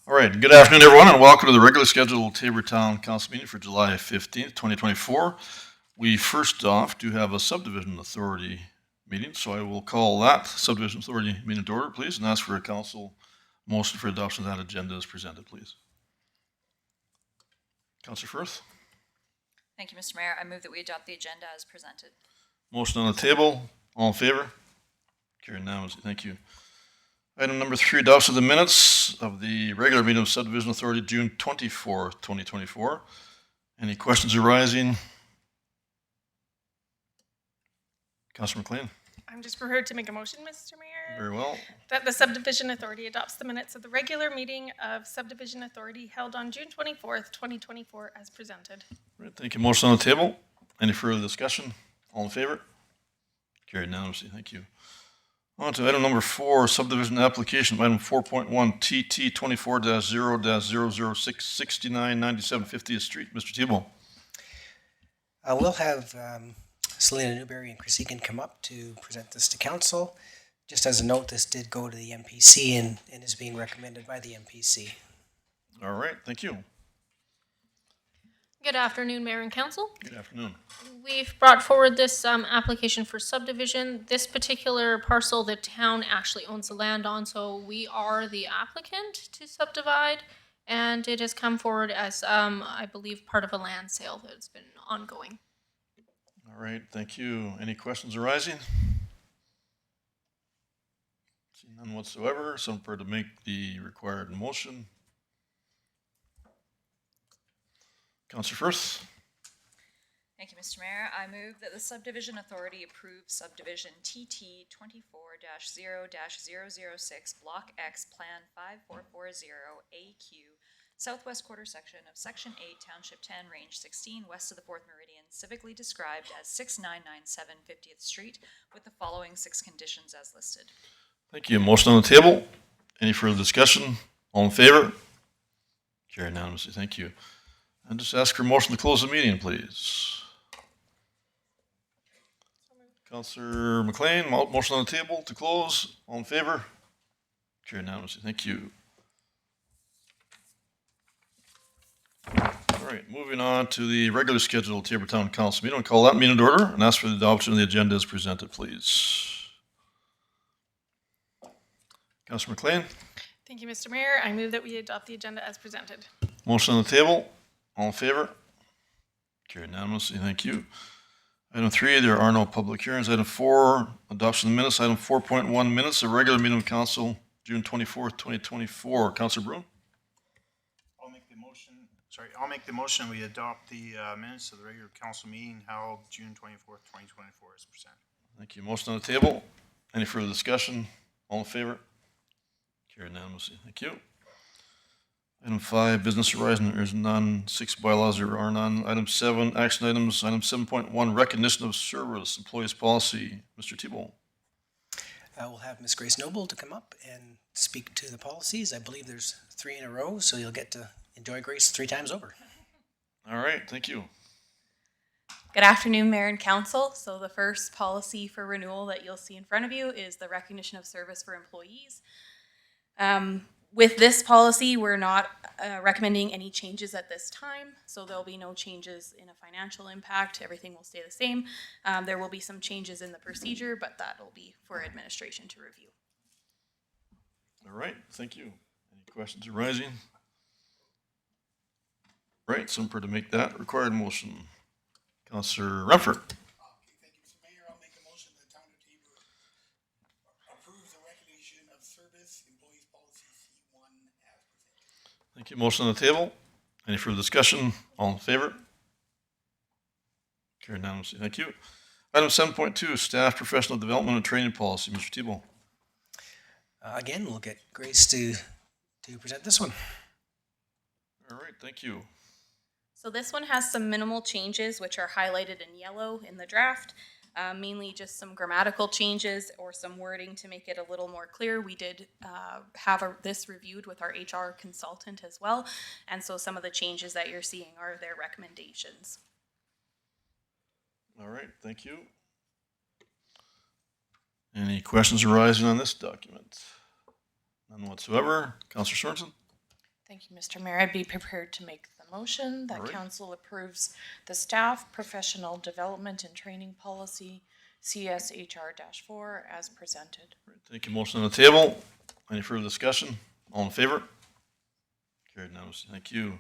All right, good afternoon, everyone, and welcome to the regularly scheduled Taber Town Council meeting for July 15th, 2024. We first off do have a subdivision authority meeting, so I will call that subdivision authority meeting to order, please, and ask for a council motion for adoption of that agenda as presented, please. Councilor Firth? Thank you, Mr. Mayor. I move that we adopt the agenda as presented. Motion on the table. All in favor? Carried unanimously. Thank you. Item number 3, adoption of the minutes of the regular meeting of Subdivision Authority, June 24th, 2024. Any questions arising? Councilor McLean? I'm just prepared to make a motion, Mr. Mayor. Very well. That the Subdivision Authority adopts the minutes of the regular meeting of Subdivision Authority held on June 24th, 2024 as presented. Right, thank you. Motion on the table. Any further discussion? All in favor? Carried unanimously. Thank you. On to item number 4, subdivision application, item 4.1, TT 24-0-006, 6997 50th Street. Mr. Tebow. We'll have Selena Newberry and Chris Egan come up to present this to council. Just as a note, this did go to the MPC and is being recommended by the MPC. All right, thank you. Good afternoon, Mayor and Council. Good afternoon. We've brought forward this application for subdivision. This particular parcel, the town actually owns the land on, so we are the applicant to subdivide, and it has come forward as, I believe, part of a land sale that's been ongoing. All right, thank you. Any questions arising? See none whatsoever. Someone prepared to make the required motion. Councilor Firth. Thank you, Mr. Mayor. I move that the Subdivision Authority approve subdivision TT 24-0-006, Block X, Plan 5440 AQ, Southwest Quarter Section of Section 8, Township 10, Range 16, west of the 4th Meridian, civically described as 6997 50th Street, with the following 6 conditions as listed. Thank you. Motion on the table. Any further discussion? All in favor? Carried unanimously. Thank you. And just ask for a motion to close the meeting, please. Councilor McLean, motion on the table to close. All in favor? Carried unanimously. Thank you. All right, moving on to the regular scheduled Taber Town Council meeting. I'll call that meeting to order and ask for the adoption of the agenda as presented, please. Councilor McLean. Thank you, Mr. Mayor. I move that we adopt the agenda as presented. Motion on the table. All in favor? Carried unanimously. Thank you. Item 3, there are no public hearings. Item 4, adoption of the minutes. Item 4.1, minutes of regular meeting of council, June 24th, 2024. Councilor Bruin? I'll make the motion we adopt the minutes of the regular council meeting held June 24th, 2024 as presented. Thank you. Motion on the table. Any further discussion? All in favor? Carried unanimously. Thank you. Item 5, business horizon, there is none. 6, bylaws, there are none. Item 7, action items. Item 7.1, recognition of service, employees policy. Mr. Tebow. We'll have Ms. Grace Noble to come up and speak to the policies. I believe there's 3 in a row, so you'll get to enjoy Grace 3 times over. All right, thank you. Good afternoon, Mayor and Council. So the first policy for renewal that you'll see in front of you is the recognition of service for employees. With this policy, we're not recommending any changes at this time, so there'll be no changes in a financial impact. Everything will stay the same. There will be some changes in the procedure, but that'll be for administration to review. All right, thank you. Any questions arising? All right, someone prepared to make that required motion. Councilor Renford. Thank you, Mr. Mayor. I'll make a motion that the town of Taber approves the recognition of service employees policy C1 as presented. Thank you. Motion on the table. Any further discussion? All in favor? Carried unanimously. Thank you. Item 7.2, staff professional development and training policy. Mr. Tebow. Again, we'll get Grace to present this one. All right, thank you. So this one has some minimal changes, which are highlighted in yellow in the draft. Mainly just some grammatical changes or some wording to make it a little more clear. We did have this reviewed with our HR consultant as well, and so some of the changes that you're seeing are their recommendations. All right, thank you. Any questions arising on this document? None whatsoever. Councilor Sorensen? Thank you, Mr. Mayor. I'd be prepared to make the motion that Alright. council approves the staff professional development and training policy CSHR-4 as presented. Thank you. Motion on the table. Any further discussion? All in favor? Carried unanimously. Thank you.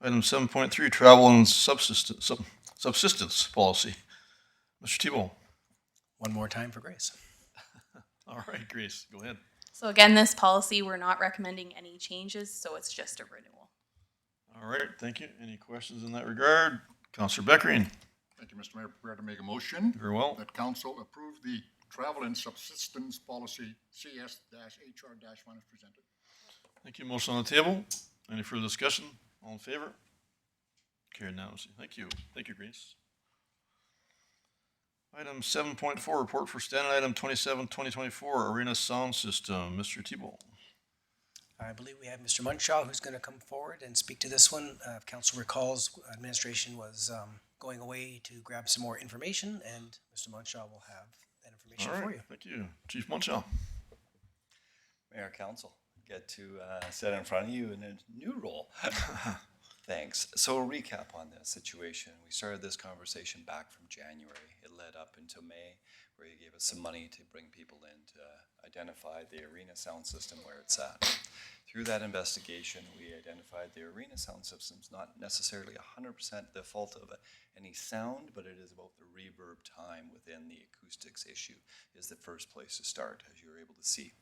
Item 7.3, travel and subsistence policy. Mr. Tebow. One more time for Grace. All right, Grace, go ahead. So again, this policy, we're not recommending any changes, so it's just a renewal. All right, thank you. Any questions in that regard? Counselor Beckering. Thank you, Mr. Mayor. Prepared to make a motion Very well. that council approve the travel and subsistence policy CS-HR-1 as presented. Thank you. Motion on the table. Any further discussion? All in favor? Carried unanimously. Thank you. Thank you, Grace. Item 7.4, report for standing item 27-2024, arena sound system. Mr. Tebow. I believe we have Mr. Munshaw who's going to come forward and speak to this one. If council recalls, administration was going away to grab some more information, and Mr. Munshaw will have that information All for right, you. thank you. Chief Munshaw. Mayor, Council, get to sit in front of you in a new role. Thanks. So a recap on this situation. We started this conversation back from January. It led up until May, where you gave us some money to bring people in to identify the arena sound system where it's at. Through that investigation, we identified the arena sound system's not necessarily 100% the fault of any sound, but it is about the reverb time within the acoustics issue is the first place to start, as you were able to see.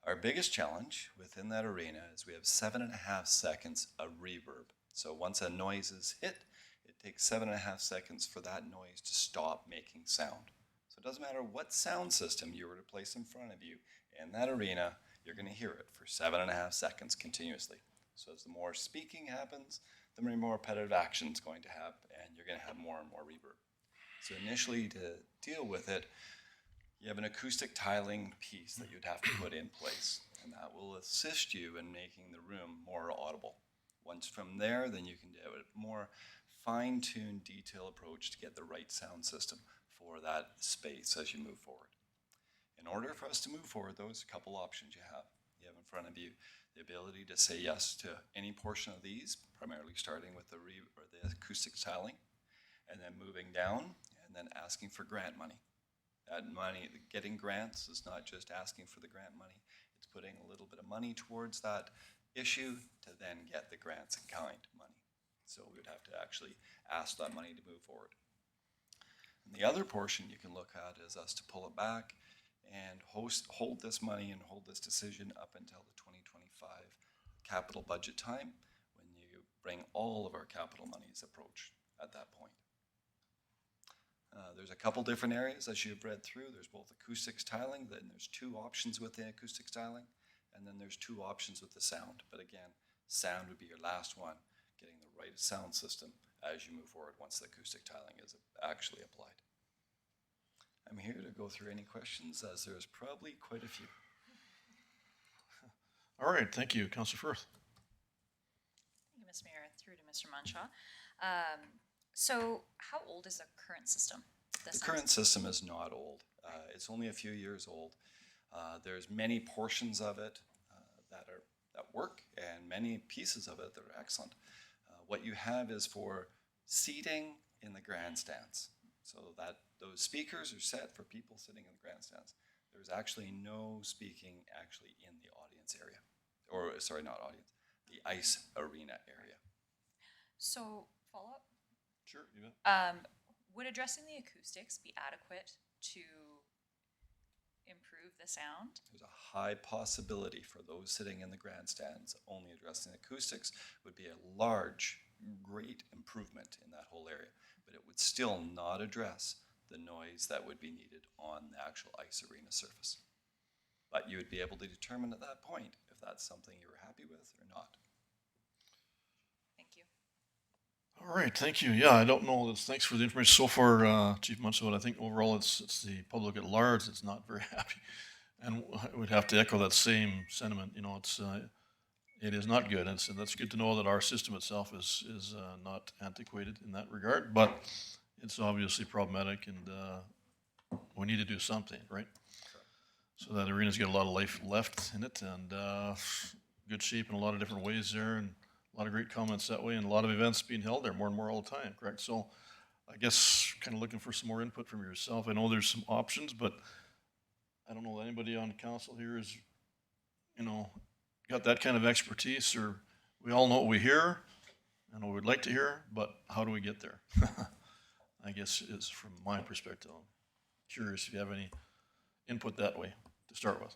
Our biggest challenge within that arena is we have 7.5 seconds of reverb. So once a noise is hit, it takes 7.5 seconds for that noise to stop making sound. So it doesn't matter what sound system you were to place in front of you in that arena, you're going to hear it for 7.5 seconds continuously. So as the more speaking happens, the more repetitive action is going to happen, and you're going to have more and more reverb. So initially, to deal with it, you have an acoustic tiling piece that you'd have to put in place, and that will assist you in making the room more audible. Once from there, then you can do a more fine-tuned detail approach to get the right sound system for that space as you move forward. In order for us to move forward, those a couple options you have. You have in front of you the ability to say yes to any portion of these, primarily starting with the acoustic tiling, and then moving down, and then asking for grant money. That money, getting grants is not just asking for the grant money, it's putting a little bit of money towards that issue to then get the grants in kind money. So we would have to actually ask that money to move forward. And the other portion you can look at is us to pull it back and hold this money and hold this decision up until the 2025 capital budget time, when you bring all of our capital monies approach at that point. There's a couple different areas as you've read through. There's both acoustics tiling, then there's two options with the acoustics tiling, and then there's two options with the sound. But again, sound would be your last one, getting the right sound system as you move forward once the acoustic tiling is actually applied. I'm here to go through any questions, as there's probably quite a few. All right, thank you. Counselor Firth. Thank you, Ms. Mayor. Through to Mr. Munshaw. So how old is the current system? The current system is not old. It's only a few years old. There's many portions of it that work, and many pieces of it that are excellent. What you have is for seating in the grandstands, so that those speakers are set for people sitting in the grandstands. There's actually no speaking actually in the audience area, or sorry, not audience, the ice arena area. So follow up. Sure, you bet. Would addressing the acoustics be adequate to improve the sound? There's a high possibility for those sitting in the grandstands only addressing acoustics would be a large, great improvement in that whole area, but it would still not address the noise that would be needed on the actual ice arena surface. But you would be able to determine at that point if that's something you were happy with or not. Thank you. All right, thank you. Yeah, I don't know. Thanks for the information so far, Chief Munshaw. I think overall it's the public at large that's not very happy. And I would have to echo that same sentiment. You know, it is not good. And that's good to know that our system itself is not antiquated in that regard, but it's obviously problematic, and we need to do something, right? So that arena's got a lot of life left in it, and good shape in a lot of different ways there, and a lot of great comments that way, and a lot of events being held there more and more all the time, correct? So I guess kind of looking for some more input from yourself. I know there's some options, but I don't know that anybody on council here is, you know, got that kind of expertise, or we all know what we hear and what we'd like to hear, but how do we get there? I guess is from my perspective. I'm curious if you have any input that way to start with.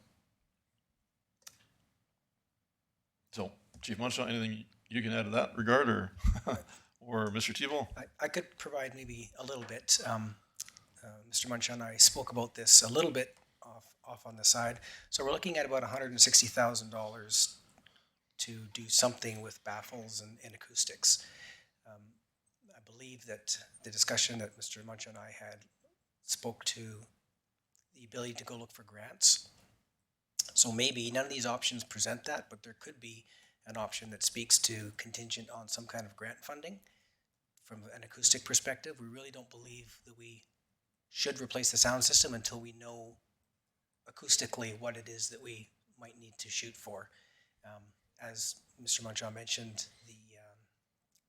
So, Chief Munchausen, anything you can add to that regard, or or Mr. Tebow? I could provide maybe a little bit. Mr. Munchausen and I spoke about this a little bit off on the side. So we're looking at about $160,000 to do something with baffles and acoustics. I believe that the discussion that Mr. Munchausen and I had spoke to the ability to go look for grants. So maybe none of these options present that, but there could be an option that speaks to contingent on some kind of grant funding. From an acoustic perspective, we really don't believe that we should replace the sound system until we know acoustically what it is that we might need to shoot for. As Mr. Munchausen mentioned, the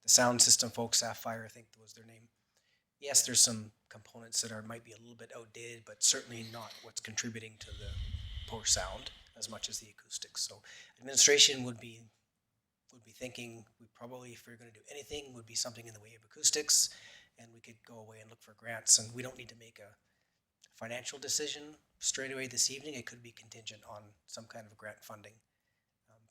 sound system folks, Sapphire, I think was their name. Yes, there's some components that might be a little bit outdated, but certainly not what's contributing to the poor sound as much as the acoustics. So administration would be thinking we probably, if we're going to do anything, would be something in the way of acoustics, and we could go away and look for grants. And we don't need to make a financial decision straight away this evening. It could be contingent on some kind of grant funding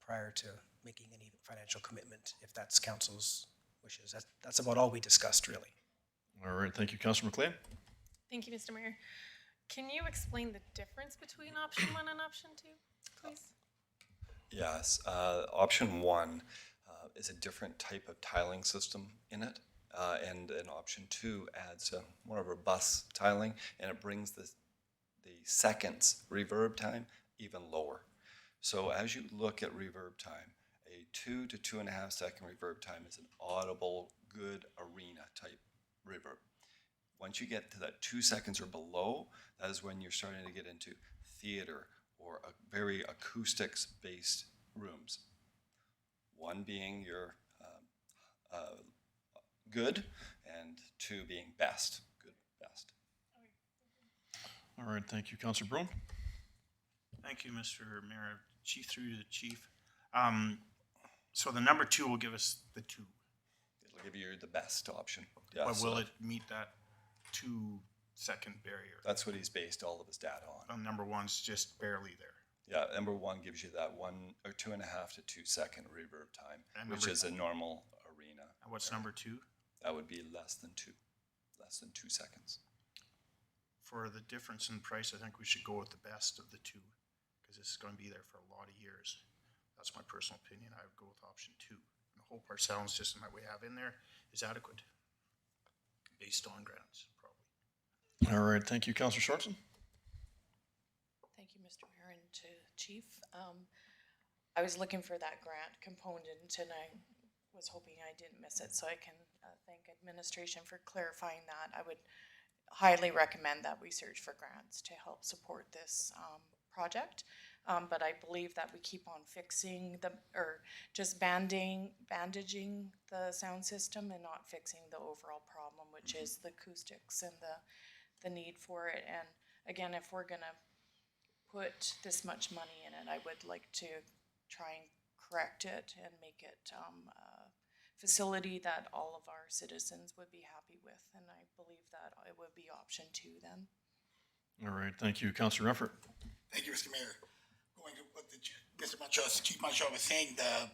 prior to making any financial commitment, if that's council's wishes. That's about all we discussed, really. All right, thank you, Councilor McLean. Thank you, Mr. Mayor. Can you explain the difference between option 1 and option 2, please? Yes, option 1 is a different type of tiling system in it, and an option 2 adds more of a robust tiling, and it brings the seconds reverb time even lower. So as you look at reverb time, a 2 to 2.5 second reverb time is an audible, good arena type reverb. Once you get to that 2 seconds or below, that is when you're starting to get into theater or a very acoustics-based rooms. 1 being your good, and 2 being best. Good, best. All right, thank you, Councilor Brown. Thank you, Mr. Mayor. Chief, through to the chief. So the number 2 will give us the 2. It'll give you the best option. But Yes, will it meet that 2-second barrier? That's what he's based all of his data on. Number 1's just barely there. Yeah, number 1 gives you that 1 or 2.5 to 2 second reverb time, And which number- is a normal arena. And what's number 2? That would be less than 2 seconds. For the difference in price, I think we should go with the best of the 2, because this is going to be there for a lot of years. That's my personal opinion. I would go with option 2. And I hope our sound system that we have in there is adequate, based on grants, probably. All right, thank you, Councilor Shortson. Thank you, Mr. Mayor, and to Chief. I was looking for that grant component, and I was hoping I didn't miss it, so I can thank administration for clarifying that. I would highly recommend that we search for grants to help support this project. But I believe that we keep on fixing or just bandaging the sound system and not fixing the overall problem, which is the acoustics and the need for it. And again, if we're gonna put this much money in it, I would like to try and correct it and make it a facility that all of our citizens would be happy with. And I believe that it would be option 2 then. All right, thank you, Councilor Effort. Thank you, Mr. Mayor. Going to what Mr. Munchausen, Chief Munchausen was saying, the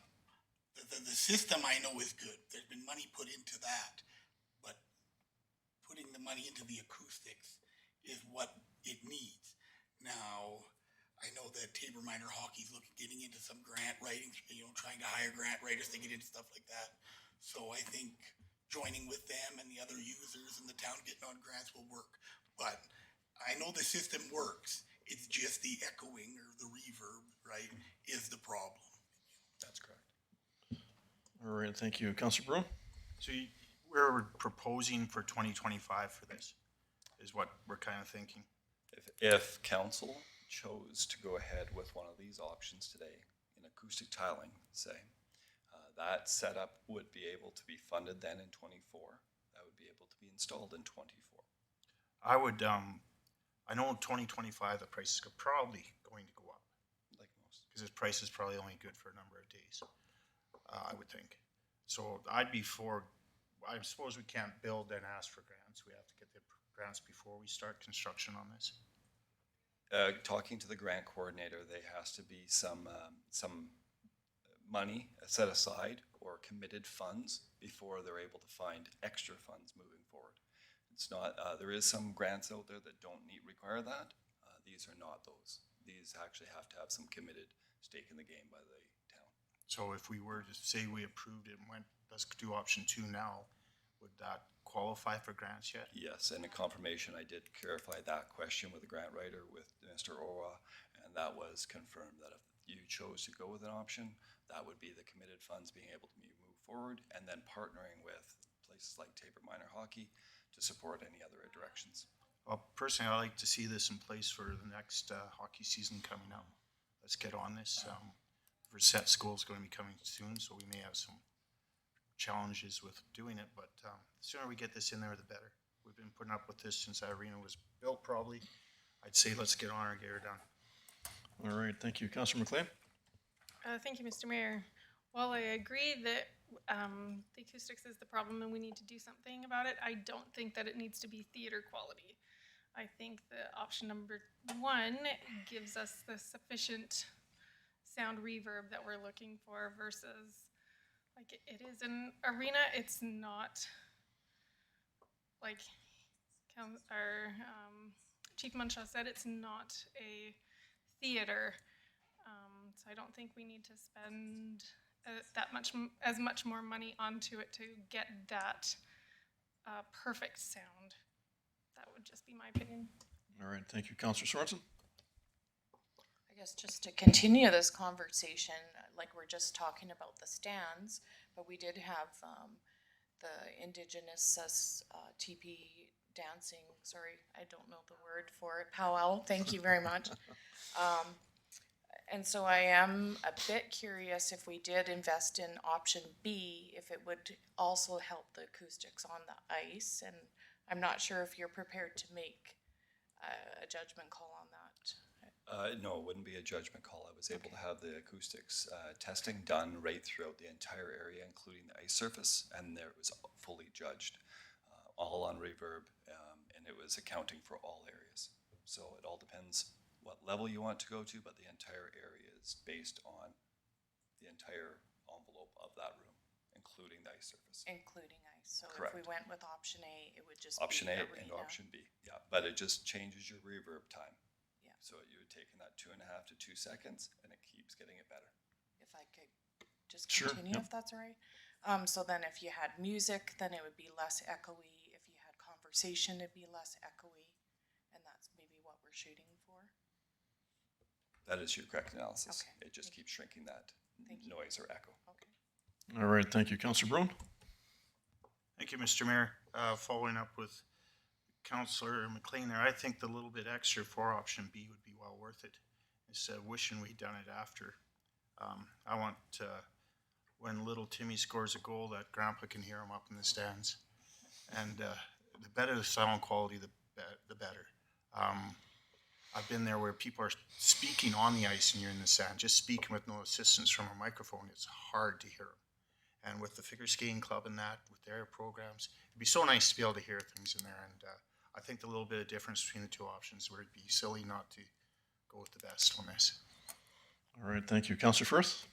system I know is good. There's been money put into that, but putting the money into the acoustics is what it needs. Now, I know that Tabor Minor Hockey's getting into some grant writing, trying to hire grant writers to get into stuff like that. So I think joining with them and the other users in the town getting on grants will work. But I know the system works. It's just the echoing or the reverb, right, is the problem. That's correct. All right, thank you, Councilor Brown. So we're proposing for 2025 for this, is what we're kind of thinking. If council chose to go ahead with one of these options today in a acoustic tiling, say. That setup would be able to be funded then in '24. That would be able to be installed in '24. I would, I know in 2025, the price is probably going to go up, Like most. because this price is probably only good for a number of days, I would think. So I'd be for, I suppose we can't build and ask for grants. We have to get the grants before we start construction on this. Talking to the grant coordinator, there has to be some money set aside or committed funds before they're able to find extra funds moving forward. It's not, there is some grants out there that don't require that. These are not those. These actually have to have some committed stake in the game by the town. So if we were to say we approved it and went, let's do option 2 now, would that qualify for grants yet? Yes, and in confirmation, I did clarify that question with the grant writer, with Mr. Orwa, and that was confirmed that if you chose to go with an option, that would be the committed funds being able to move forward, and then partnering with places like Tabor Minor Hockey to support any other directions. Well, personally, I like to see this in place for the next hockey season coming up. Let's get on this. Reset School is going to be coming soon, so we may have some challenges with doing it, but the sooner we get this in there, the better. We've been putting up with this since that arena was built, probably. I'd say let's get on her and get her done. All right, thank you. Councillor McLean? Thank you, Mr. Mayor. While I agree that the acoustics is the problem and we need to do something about it, I don't think that it needs to be theater quality. I think that option number 1 gives us the sufficient sound reverb that we're looking for versus, like, it is an arena. It's not like our Chief Munshaw said, it's not a theater. So I don't think we need to spend as much more money onto it to get that perfect sound. That would just be my opinion. All right, thank you. Councillor Sorensen? I guess just to continue this conversation, like we're just talking about the stands, but we did have the Indigenous TP dancing, sorry, I don't know the word for it, powwow, thank you very much. And so I am a bit curious if we did invest in option B, if it would also help the acoustics on the ice. And I'm not sure if you're prepared to make a judgment call on that. No, it wouldn't be a judgment call. I was able to have the acoustics testing done right throughout the entire area, including the ice surface, and there it was fully judged, all on reverb, and it was accounting for all areas. So it all depends what level you want to go to, but the entire area is based on the entire envelope of that room, including the ice surface. Including ice. So Correct. if we went with option A, it would just Option be A arena. and option B, yeah, but it just changes your reverb time. Yeah. So you would take in that 2.5 to 2 seconds, and it keeps getting it better. If I could just Sure, continue, yep. if that's all right. So then if you had music, then it would be less echoey. If you had conversation, it'd be less echoey. And that's maybe what we're shooting for. That is your correct analysis. Okay. It just keeps shrinking that Thank you. noise or echo. Okay. All right, thank you. Councillor Brown? Thank you, Mr. Mayor. Following up with Councillor McLean there, I think the little bit extra for option B would be well worth it. Instead of wishing we'd done it after. I want, when little Timmy scores a goal, that grandpa can hear him up in the stands. And the better the sound quality, the better. I've been there where people are speaking on the ice and you're in the sand, just speaking with no assistance from a microphone. It's hard to hear them. And with the figure skating club and that, with their programs, it'd be so nice to be able to hear things in there. And I think the little bit of difference between the two options where it'd be silly not to go with the best on this. All right, thank you. Councillor Firth?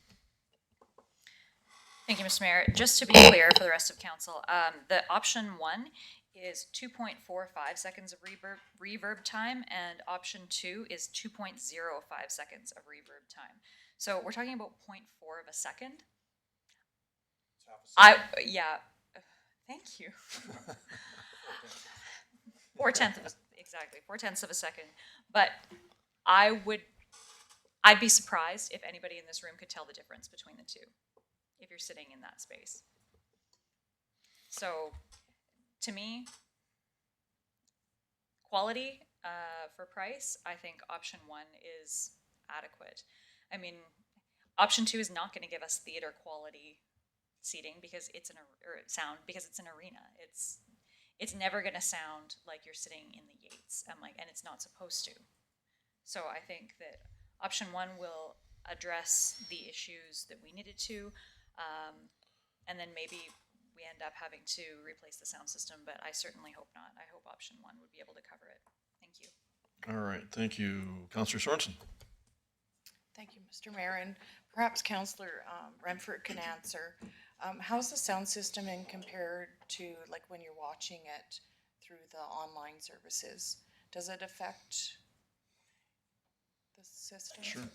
Thank you, Mr. Mayor. Just to be clear for the rest of council, the option 1 is 2.45 seconds of reverb time, and option 2 is 2.05 seconds of reverb time. So we're talking about 0.4 of a second. Yeah, thank you. 4/10 of exactly 4/10 of a second. But I'd be surprised if anybody in this room could tell the difference between the two, if you're sitting in that space. So, to me, quality for price, I think option 1 is adequate. I mean, option 2 is not going to give us theater quality seating because it's or sound because it's an arena. It's never going to sound like you're sitting in the Yates. And it's not supposed to. So I think that option 1 will address the issues that we needed to, and then maybe we end up having to replace the sound system, but I certainly hope not. I hope option 1 would be able to cover it. Thank you. All right, thank you. Counselor Sorensen? Thank you, Mr. Mayor, and perhaps Councillor Renford can answer. How's the sound system in compared to like when you're watching it through the online services? Does it affect the system? Sure.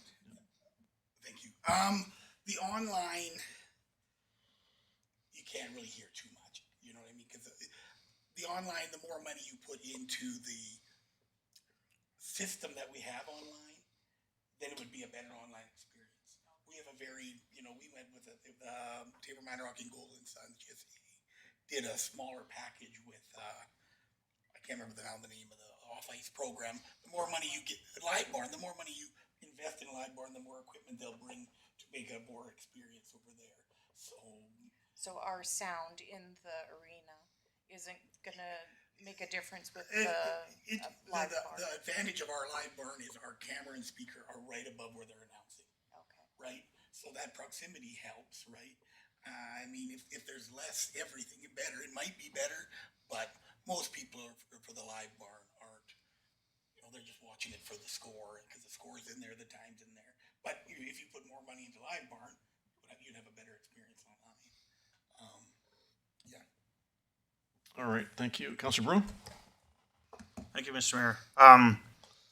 Thank you. The online, you can't really hear too much. You know what I mean? Because the online, the more money you put into the system that we have online, then it would be a better online experience. We have a very, we went with Tabor Minor Rock and Golden Sons just did a smaller package with, I can't remember the name of the off-ice program. The more money you get at Liveborn, the more money you invest in Liveborn, the more equipment they'll bring to make a more experience over there. So our sound in the arena isn't gonna make a difference with the live bar? The advantage of our Liveborn is our camera and speaker are right above where they're announcing. Okay. Right? So that proximity helps, right? I mean, if there's less, everything better. It might be better, but most people for the Liveborn aren't. They're just watching it for the score because the score's in there, the time's in there. But if you put more money into Liveborn, you'd have a better experience online. Yeah. All right, thank you. Counselor Broom? Thank you, Mr. Mayor.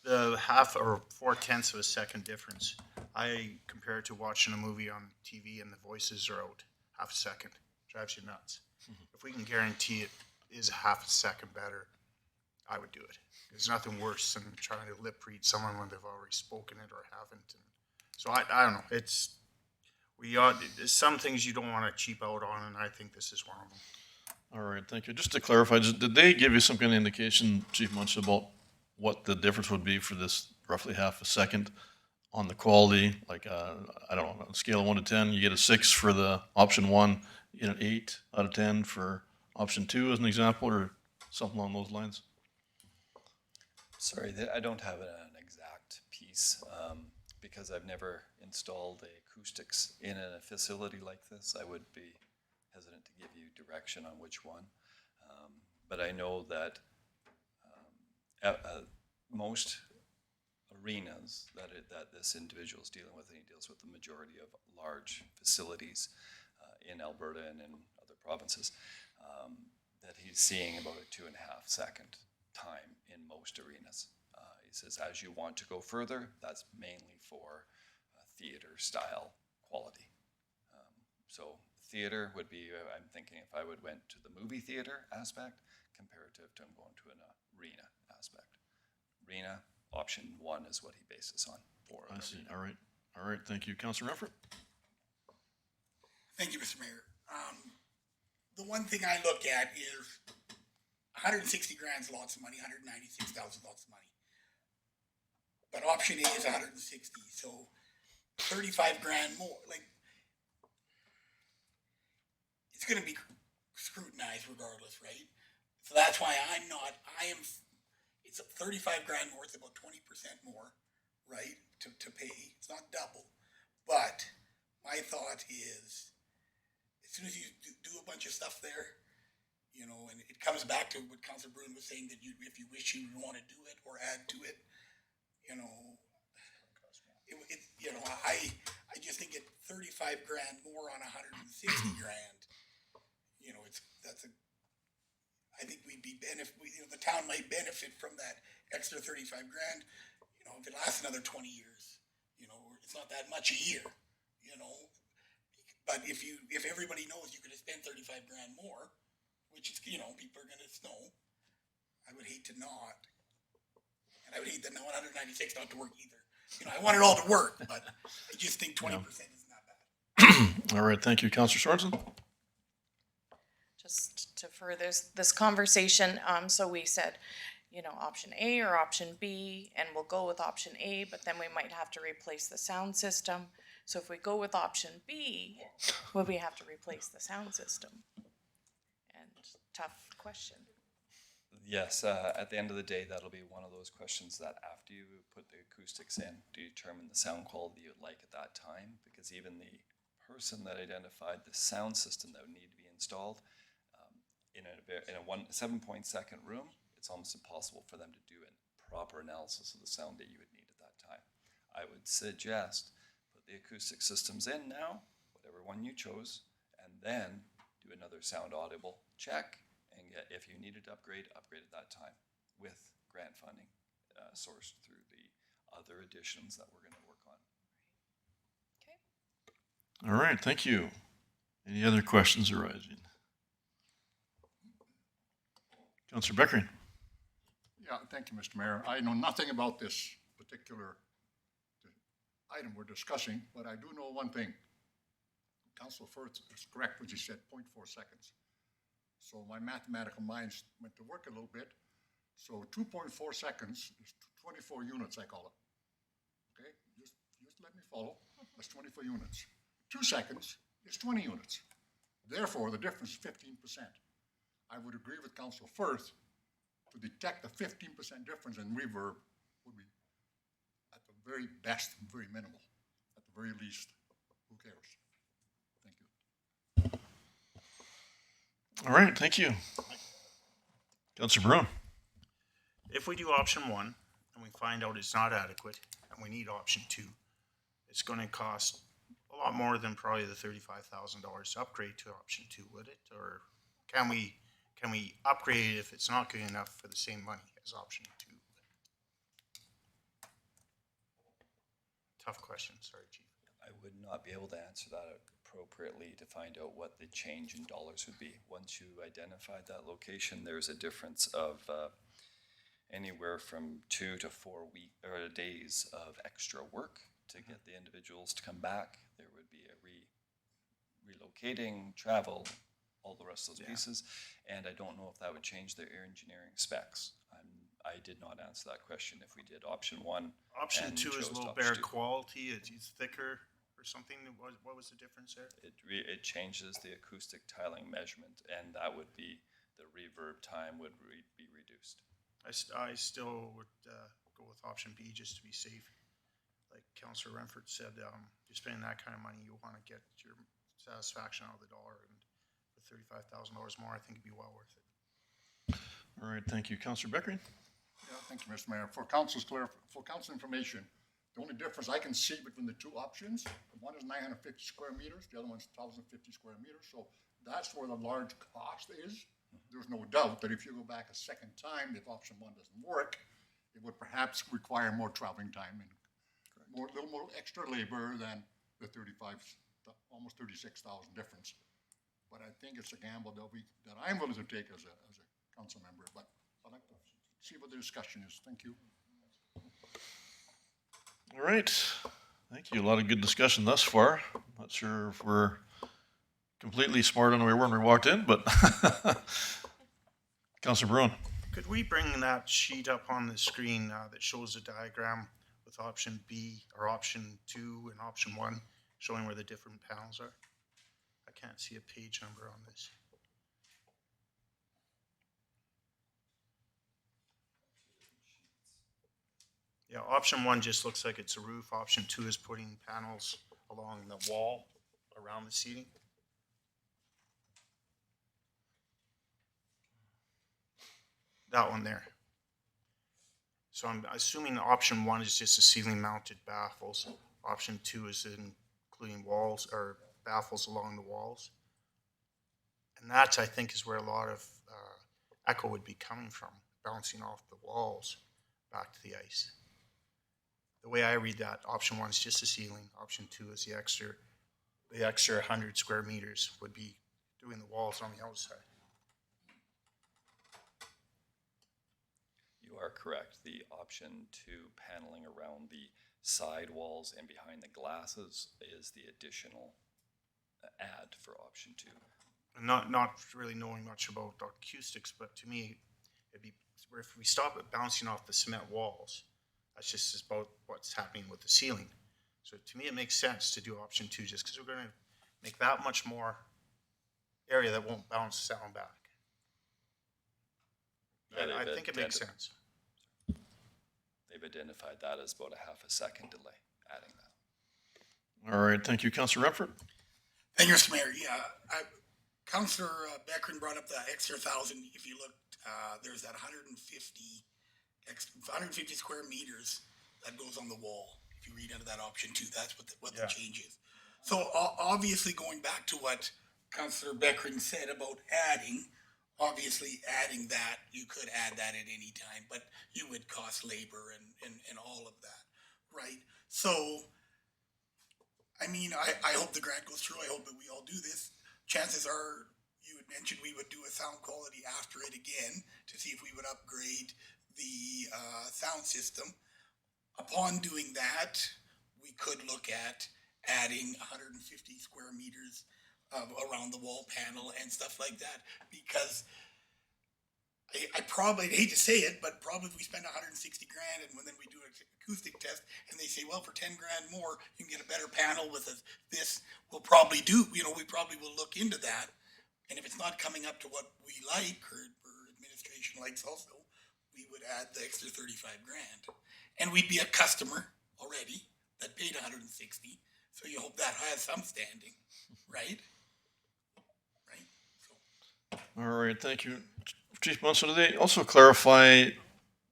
The half or 4/10 of a second difference, I compare it to watching a movie on TV and the voices are out half a second. Drives you nuts. If we can guarantee it is half a second better, I would do it. There's nothing worse than trying to lip read someone when they've already spoken it or haven't. And so I don't know. There's some things you don't want to cheap out on, and I think this is one of them. All right, thank you. Just to clarify, did they give you some kind of indication, Chief Munch, about what the difference would be for this roughly half a second on the quality? Like, I don't know, on a scale of 1 to 10, you get a 6 for the option 1, you get an 8 out of 10 for option 2 as an example, or something along those lines? Sorry, I don't have an exact piece because I've never installed acoustics in a facility like this. I would be hesitant to give you direction on which one. But I know that most arenas that this individual is dealing with, and he deals with the majority of large facilities in Alberta and in other provinces, that he's seeing about a 2.5 second time in most arenas. He says, as you want to go further, that's mainly for theater style quality. So theater would be, I'm thinking if I went to the movie theater aspect, comparative to going to an arena aspect. Arena, option 1 is what he bases on for. I see. All right. All right, thank you. Counselor Renford? Thank you, Mr. Mayor. The one thing I look at is 160 grand is lots of money, 196,000 lots of money. But option A is 160, so 35 grand more. Like, it's going to be scrutinized regardless, right? So that's why it's 35 grand more, it's about 20% more, right, to pay. It's not double. But my thought is, as soon as you do a bunch of stuff there, and it comes back to what Councilor Bruin was saying, that if you wish you would want to do it or add to it, I just think at 35 grand more on 160 grand, I think we'd be the town might benefit from that extra 35 grand. If it lasts another 20 years, it's not that much a year, But if everybody knows you're going to spend 35 grand more, which is, people are going to know, I would hate to not. And I would hate that 196 not to work either. I want it all to work, but I just think 20% is not bad. All right, thank you. Counselor Sorensen? Just to further this conversation, so we said, option A or option B, and we'll go with option A, but then we might have to replace the sound system. So if we go with option B, would we have to replace the sound system? And tough question. Yes, at the end of the day, that'll be one of those questions that after you put the acoustics in, do you determine the sound quality you'd like at that time? Because even the person that identified the sound system that would need to be installed, in a 7.2 room, it's almost impossible for them to do a proper analysis of the sound that you would need at that time. I would suggest put the acoustic systems in now, whatever one you chose, and then do another sound audible check, and get, if you needed to upgrade at that time with grant funding sourced through the other additions that we're going to work on. Okay. All right, thank you. Any other questions arising? Councillor Beckering. Yeah, thank you, Mr. Mayor. I know nothing about this particular item we're discussing, but I do know one thing. Councilor Firth is correct when he said 0.4 seconds. So my mathematical mind went to work a little bit. So 2.4 seconds is 24 units, I call it. Okay, just let me follow. That's 24 units. 2 seconds is 20 units. Therefore, the difference is 15%. I would agree with Councilor Firth to detect the 15% difference in reverb would be at the very best, very minimal. At the very least, who cares? Thank you. All right, thank you. Councillor Brown. If we do option one and we find out it's not adequate and we need option two, it's going to cost a lot more than probably the $35,000 to upgrade to option two, would it? Or can we upgrade it if it's not good enough for the same money as option two? Tough question, sorry, Chief. I would not be able to answer that appropriately to find out what the change in dollars would be. Once you identified that location, there's a difference of anywhere from 2 to 4 days of extra work to get the individuals to come back. There would be a relocating, travel, all the rest of those pieces, and I don't know if that would change their engineering specs. I did not answer that question if we did option one. Option two is a little better quality, it's thicker or something. What was the difference there? It changes the acoustic tiling measurement, and that would be, the reverb time would be reduced. I still would go with option B just to be safe. Like Councillor Renford said, you're spending that kind of money, you want to get your satisfaction out of the dollar, and for $35,000 more, I think it'd be well worth it. All right, thank you. Councillor Beckering. Yeah, thank you, Mr. Mayor. For council information, the only difference I can see between the two options, one is 950 square meters, the other one's 1,050 square meters. So that's where the large cost is. There's no doubt that if you go back a second time, if option one doesn't work, it would perhaps require more traveling time and a little more extra labor than the almost 36,000 difference. But I think it's a gamble that I'm willing to take as a council member. But I'd like to see what the discussion is. Thank you. All right, thank you. A lot of good discussion thus far. Not sure if we're completely smart on where we were when we walked in, but Councillor Bruin. Could we bring that sheet up on the screen that shows a diagram with option B or option 2 and option 1 showing where the different panels are? I can't see a page number on this. Yeah, option 1 just looks like it's a roof. Option 2 is putting panels along the wall around the seating. That one there. So I'm assuming option 1 is just the ceiling mounted baffles. Option 2 is including walls or baffles along the walls. And that, I think, is where a lot of echo would be coming from, bouncing off the walls back to the ice. The way I read that, option 1 is just the ceiling. Option 2 is the extra 100 square meters would be doing the walls on the outside. You are correct. The option 2 paneling around the side walls and behind the glasses is the additional add for option 2. And not really knowing much about acoustics, but to me, it'd be if we stop it bouncing off the cement walls, that's just about what's happening with the ceiling. So to me, it makes sense to do option two, just because we're gonna make that much more area that won't bounce sound back. Yeah, And I they've think it makes sense. They've identified that as about a half a second delay, adding that. All right, thank you, Councillor Renfro. Thank you, Mr. Mayor. Yeah, Councillor Beckron brought up the extra 1,000. If you look, there's that 150 square meters that goes on the wall. If you read under that option two, that's what the change is. So obviously, going back to what Councillor Beckron said about adding that, you could add that at any time, but you would cost labor and all of that, right? So, I mean, I hope the grant goes through. I hope that we all do this. Chances are, you had mentioned we would do a sound quality after it again to see if we would upgrade the sound system. Upon doing that, we could look at adding 150 square meters of around the wall panel and stuff like that, because I probably hate to say it, but probably if we spend 160 grand and then we do an acoustic test and they say, well, for 10 grand more, you can get a better panel with this, we'll probably do, we probably will look into that. And if it's not coming up to what we like or administration likes also, we would add the extra 35 grand. And we'd be a customer already that paid 160. So you hope that has some standing, right? Right? So. All right, thank you. Chief Munson, do they also clarify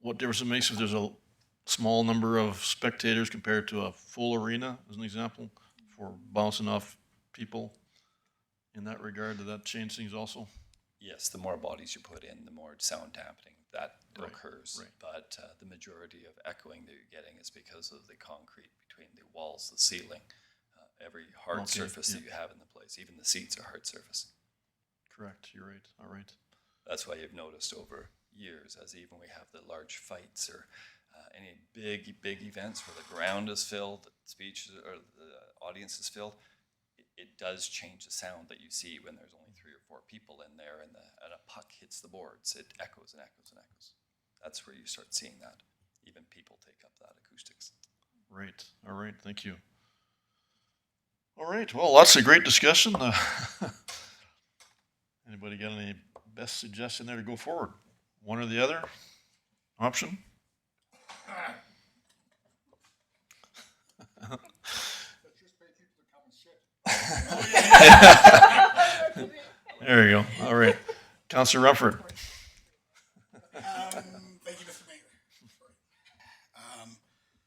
what difference it makes if there's a small number of spectators compared to a full arena, as an example, for bouncing off people? In that regard, did that change things also? Yes, the more bodies you put in, the more sound dampening that Right, occurs. right. But the majority of echoing that you're getting is because of the concrete between the walls, the ceiling, every hard Okay, surface that yeah. you have in the place. Even the seats are hard surface. Correct, you're right, all right. That's why you've noticed over years, as even we have the large fights or any big events where the ground is filled, the speech or the audience is filled, it does change the sound that you see when there's only 3 or 4 people in there and a puck hits the boards. It echoes and echoes and echoes. That's where you start seeing that. Even people take up that acoustics. Right, all right, thank you. All right, well, lots of great discussion. Anybody got any best suggestion there to go forward? One or the other option? Let's just pay people to come and sit. There you go, all right. Councillor Rumford. Thank you, Mr. Mayor.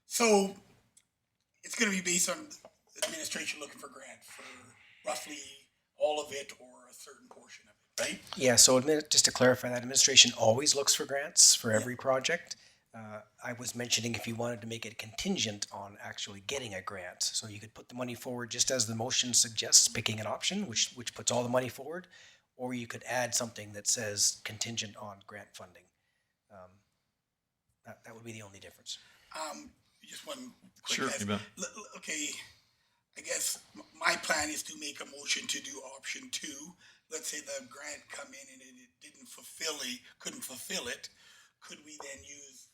So it's going to be based on administration looking for grant for roughly all of it or a certain portion of it, right? Yeah, so just to clarify that, administration always looks for grants for every project. I was mentioning if you wanted to make it contingent on actually getting a grant, so you could put the money forward just as the motion suggests, picking an option which puts all the money forward, or you could add something that says contingent on grant funding. That would be the only difference. Just one quick Sure, guess. you bet. Okay, I guess my plan is to make a motion to do option 2. Let's say the grant come in and it couldn't fulfill it. Could we then use,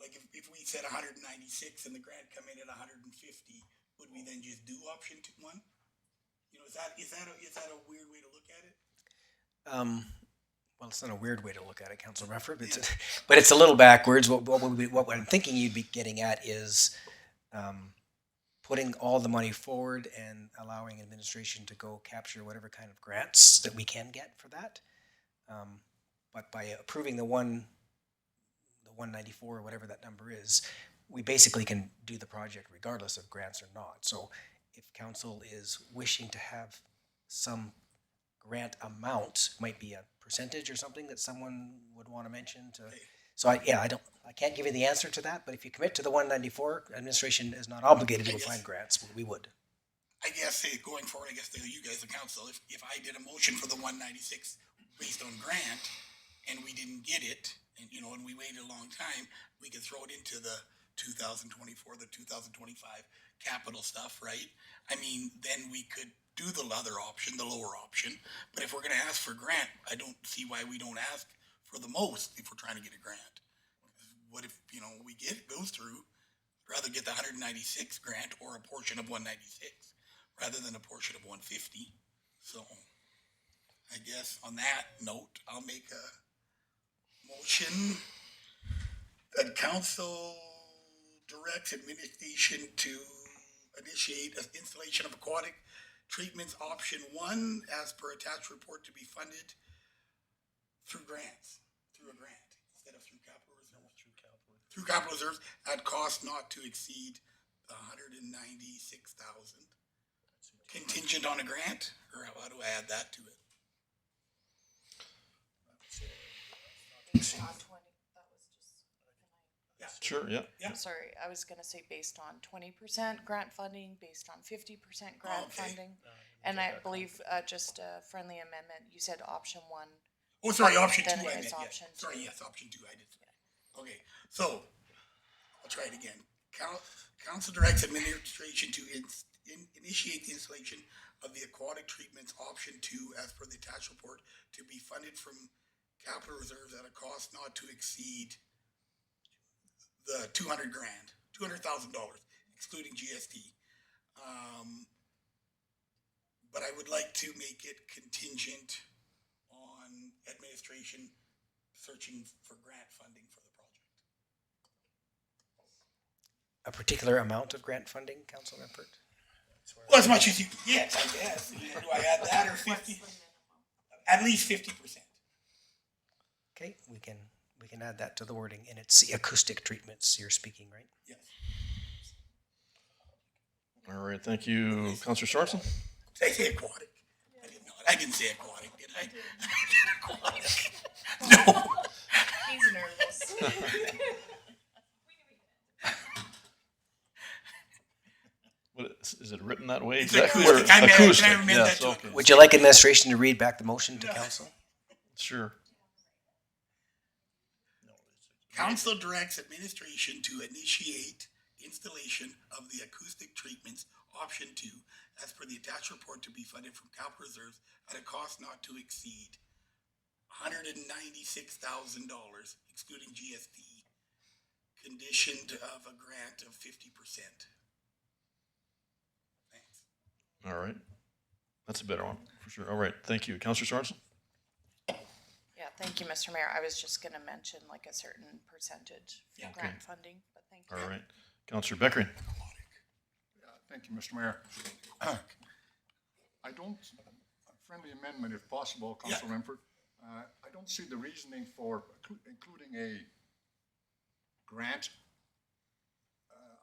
like if we said 196 and the grant come in at 150, would we then just do option 1? Is that a weird way to look at it? Well, it's not a weird way to look at it, Council Rufford, but it's a little backwards. What I'm thinking you'd be getting at is putting all the money forward and allowing administration to go capture whatever kind of grants that we can get for that. But by approving the 194 or whatever that number is, we basically can do the project regardless of grants or not. So if council is wishing to have some grant amount, might be a percentage or something that someone would want to mention to. So I can't give you the answer to that, but if you commit to the 194, administration is not obligated to find grants. We would. I guess going forward, you guys, the council, if I did a motion for the 196 based on grant and we didn't get it, and we waited a long time, we could throw it into the 2024, the 2025 capital stuff, right? I mean, then we could do the other option, the lower option. But if we're going to ask for grant, I don't see why we don't ask for the most if we're trying to get a grant. What if, we get it, goes through, rather get the 196 grant or a portion of 196 rather than a portion of 150. So I guess on that note, I'll make a motion that council directs administration to initiate an installation of aquatic treatments option 1 as per attached report to be funded through a grant instead of through capital reserves. Through capital reserves at cost not to exceed 196,000. Contingent on a grant, or how do I add that to it? Based on 20, that was just, Yeah. Sure, yeah. Yeah. sorry, I was gonna say based on 20% grant funding, based on 50% grant Okay. funding. And I believe, just a friendly amendment, you said option 1. Oh, sorry, option 2. Then I it's meant, yes. option Sorry, 2. yes, option 2. I did. Okay, so I'll try it again. Council directs administration to initiate the installation of the aquatic treatments option 2 as per the attached report to be funded from capital reserves at a cost not to exceed the $200,000, excluding GST. But I would like to make it contingent on administration searching for grant funding for the project. A particular amount of grant funding, Council Rempert? Well, as much as you can get, I guess. Do I add that or 50? At least 50%. Okay, we can add that to the wording, and it's the acoustic treatments you're speaking, right? Yes. All right, thank you, Councillor Sorensen. Did I say aquatic? I didn't know it. I didn't say aquatic, did I? Aquatic. No. He's nervous. What, is it written that way? It's Exactly. acoustic. I meant- Acoustic, I meant that yes, to okay. Would you like administration to read back the motion to council? Sure. Council directs administration to initiate installation of the acoustic treatments option 2 as per the attached report to be funded from capital reserves at a cost not to exceed $196,000 excluding GST, conditioned of a grant of 50%. Thanks. All right. That's a better one, for sure. All right, thank you. Councillor Sorensen? Yeah, thank you, Mr. Mayor. I was just gonna mention like a certain percentage Yeah. for grant funding, but thank you. All right. Councillor Beckering? Thank you, Mr. Mayor. I don't, a friendly amendment if possible, Council Rempert. I don't see the reasoning for including a grant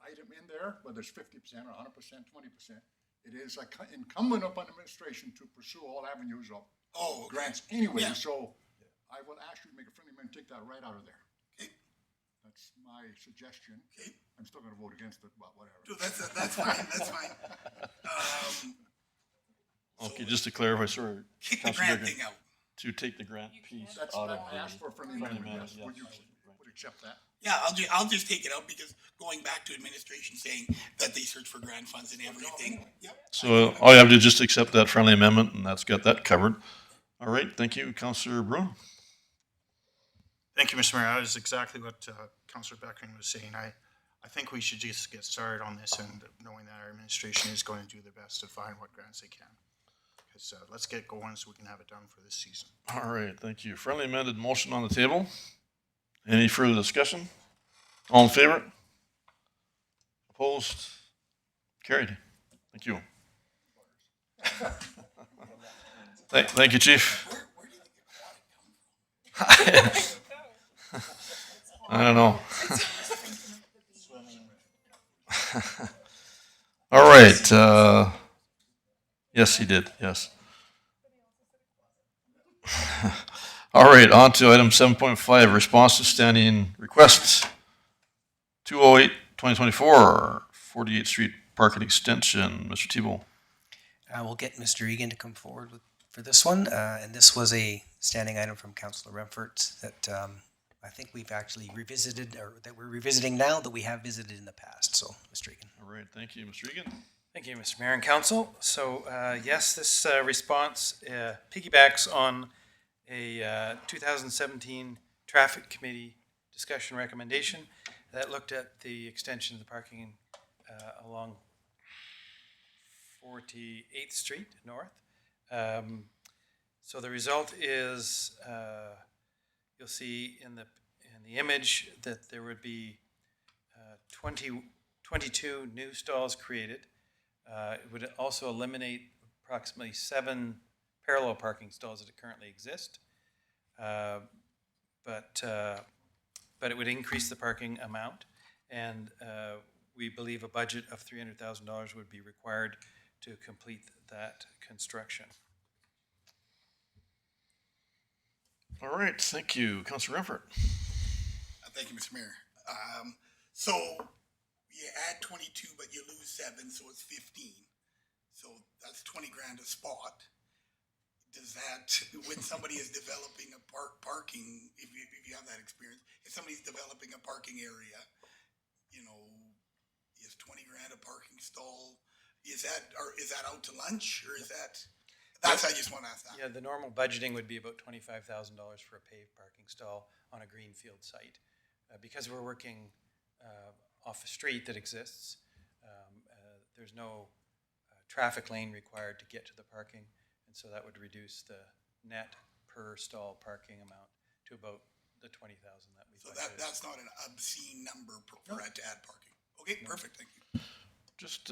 item in there, whether it's 50% or 100%, 20%. It is incumbent upon administration to pursue all avenues of Oh, okay. grants anyway, Yeah. so I will actually make a friendly amendment, take that right out of there. Okay. That's my suggestion. Okay. I'm still gonna vote against it, but whatever. So that's fine, that's fine. Okay, just to clarify, sorry. Kick the Councillor grant Beckering, thing out. to take the grant piece That's, out I of the. asked for a friendly friendly amendment, yes. amendment, Would you yes. would accept that? Yeah, I'll just take it out because going back to administration saying that they search for grant funds and everything. Yep. So all you have to do is just accept that friendly amendment, and that's got that covered. All right, thank you, Councillor Bruin. Thank you, Mr. Mayor. That is exactly what Councillor Beckering was saying. I think we should just get started on this and knowing that our administration is going to do their best to find what grants they can. Because let's get going so we can have it done for this season. All right, thank you. Friendly amended motion on the table. Any further discussion? All in favor? Opposed? Carried. Thank you. Thank you, Chief. Where do you think aquatic come from? I don't know. All right. Yes, he did. Yes. All right. On to item 7.5, response to standing requests. 208-2024, 48th Street Parking Extension. Mr. Tebow. We'll get Mr. Egan to come forward for this one, and this was a standing item from Councillor Rempert that I think we've actually revisited, or that we're revisiting now, that we have visited in the past. So, Mr. Egan. All right. Thank you, Mr. Egan. Thank you, Mr. Mayor and Council. So, yes, this response piggybacks on a 2017 Traffic Committee discussion recommendation. that looked at the extension of the parking along 48th Street North. So the result is, you'll see in the image that there would be 22 new stalls created. It would also eliminate approximately 7 parallel parking stalls that currently exist. But it would increase the parking amount, and we believe a budget of $300,000 would be required to complete that construction. All right, thank you. Councillor Renford. Thank you, Mr. Mayor. So you add 22, but you lose 7, so it's 15. So that's 20 grand a spot. Does that, when somebody is developing a parking, if you have that experience, if somebody's developing a parking area, you know, is 20 grand a parking stall? Is that out to lunch, or is that? That's, I just want to ask that. Yeah, the normal budgeting would be about $25,000 for a paved parking stall on a greenfield site. Because we're working off a street that exists, there's no traffic lane required to get to the parking, and so that would reduce the net per stall parking amount to about the 20,000 that we budgeted. So that's not an obscene number for it to add parking. Okay, perfect, thank you. Just,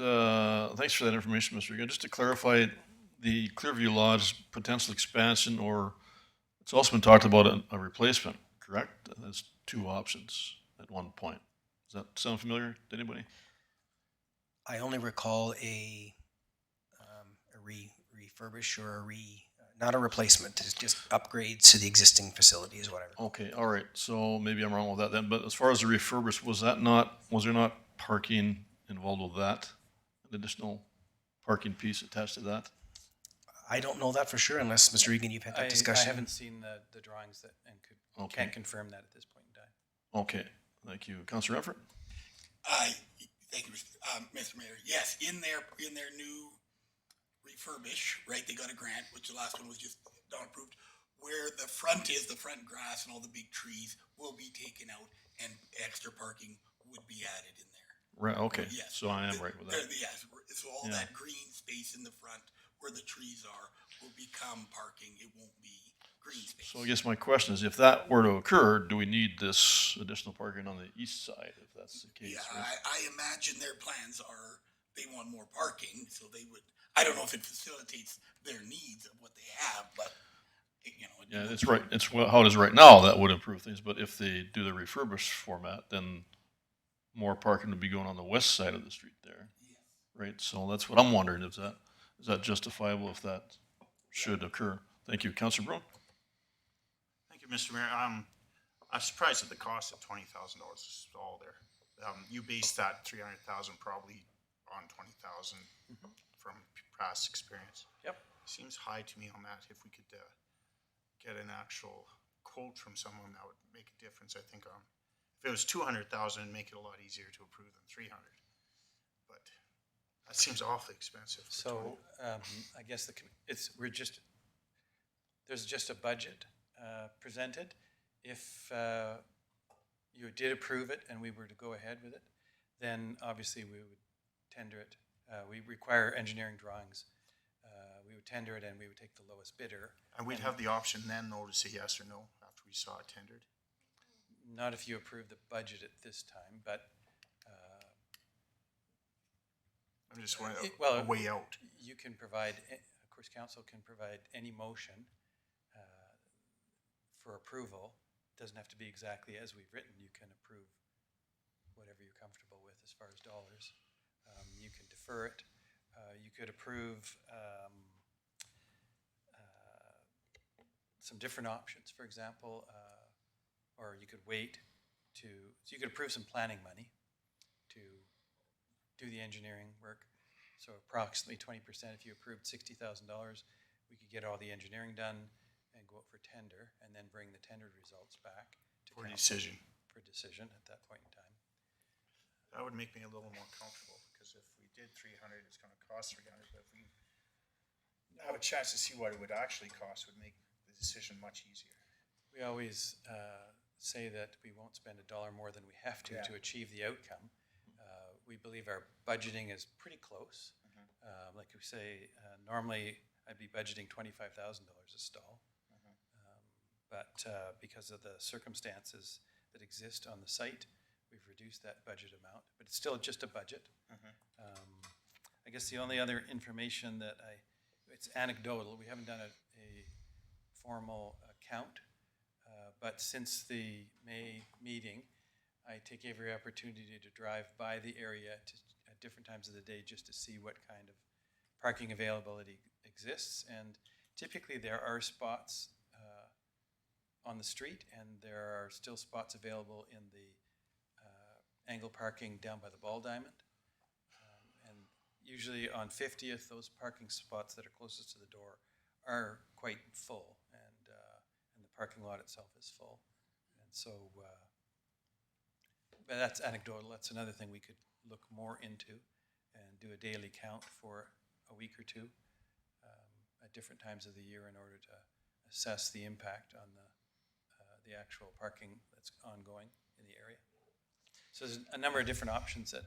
thanks for that information, Mr. Egan. Just to clarify, the Clearview Lodge potential expansion, or it's also been talked about a replacement, correct? There's 2 options at one point. Does that sound familiar to anybody? I only recall a refurbish or not a replacement, it's just upgrades to the existing facilities, whatever. Okay, all right. So maybe I'm wrong with that then. But as far as the refurbish, was there not parking involved with that? An additional parking piece attached to that? I don't know that for sure unless, Mr. Egan, you've had that I discussion. haven't seen the drawings that, and can't confirm that at this point in time. Okay, thank you. Councillor Renford? Thank you, Mr. Mayor. Yes, in their new refurbish, right, they got a grant, which the last one was just not approved, where the front grass and all the big trees will be taken out and extra parking would be added in there. Right, okay. Yes. So I am right with that. Yes, so all Yeah. that green space in the front where the trees are will become parking. It won't be green space. So I guess my question is, if that were to occur, do we need this additional parking on the east side, if that's the case? Yeah, right? I imagine their plans are, they want more parking, so they would, I don't know if it facilitates their needs of what they have, but, you know. Yeah, it's right. It's how it is right now. That would improve things. But if they do the refurbished format, then more parking would be going on the west side of the street there. Right. So that's what I'm wondering. Is that justifiable if that should occur? Thank you, Councillor Brown. Thank you, Mr. Mayor. I'm surprised at the cost of $20,000 a stall there. You based that 300,000 probably on 20,000 from past experience. Yep. Seems high to me on that. If we could get an actual quote from someone, that would make a difference. I think if it was 200,000, it'd make it a lot easier to approve than 300. But that seems awfully expensive. So I guess there's just a budget presented. If you did approve it and we were to go ahead with it, then obviously we would tender it. We require engineering drawings. We would tender it and we would take the lowest bidder. And we'd have the option then, though, to say yes or no after we saw it tendered. Not if you approve the budget at this time, but I'm just wondering a way out. You can provide, of course, council can provide any motion for approval. It doesn't have to be exactly as we've written. You can approve whatever you're comfortable with as far as dollars. You can defer it. You could approve some different options, for example, or you could wait so you could approve some planning money to do the engineering work. So approximately 20%, if you approved $60,000, we could get all the engineering done and go out for tender, and then bring the tendered results back to For council decision. For decision at that point in time. That would make me a little more comfortable, because if we did 300, it's going to cost 300. But if we have a chance to see what it would actually cost, would make the decision much easier. We always say that we won't spend a dollar more than we have to achieve the outcome. We believe our budgeting is pretty close. Like we say, normally I'd be budgeting $25,000 a stall. But because of the circumstances that exist on the site, we've reduced that budget amount, but it's still just a budget. I guess the only other information that it's anecdotal, we haven't done a formal count, but since the May meeting, I take every opportunity to drive by the area at different times of the day just to see what kind of parking availability exists. And typically there are spots on the street, and there are still spots available in the angle parking down by the Ball Diamond. And usually on 50th, those parking spots that are closest to the door are quite full, and the parking lot itself is full. And so, but that's anecdotal. That's another thing we could look more into and do a daily count for a week or two at different times of the year in order to assess the impact on the actual parking that's ongoing in the area. So there's a number of different options that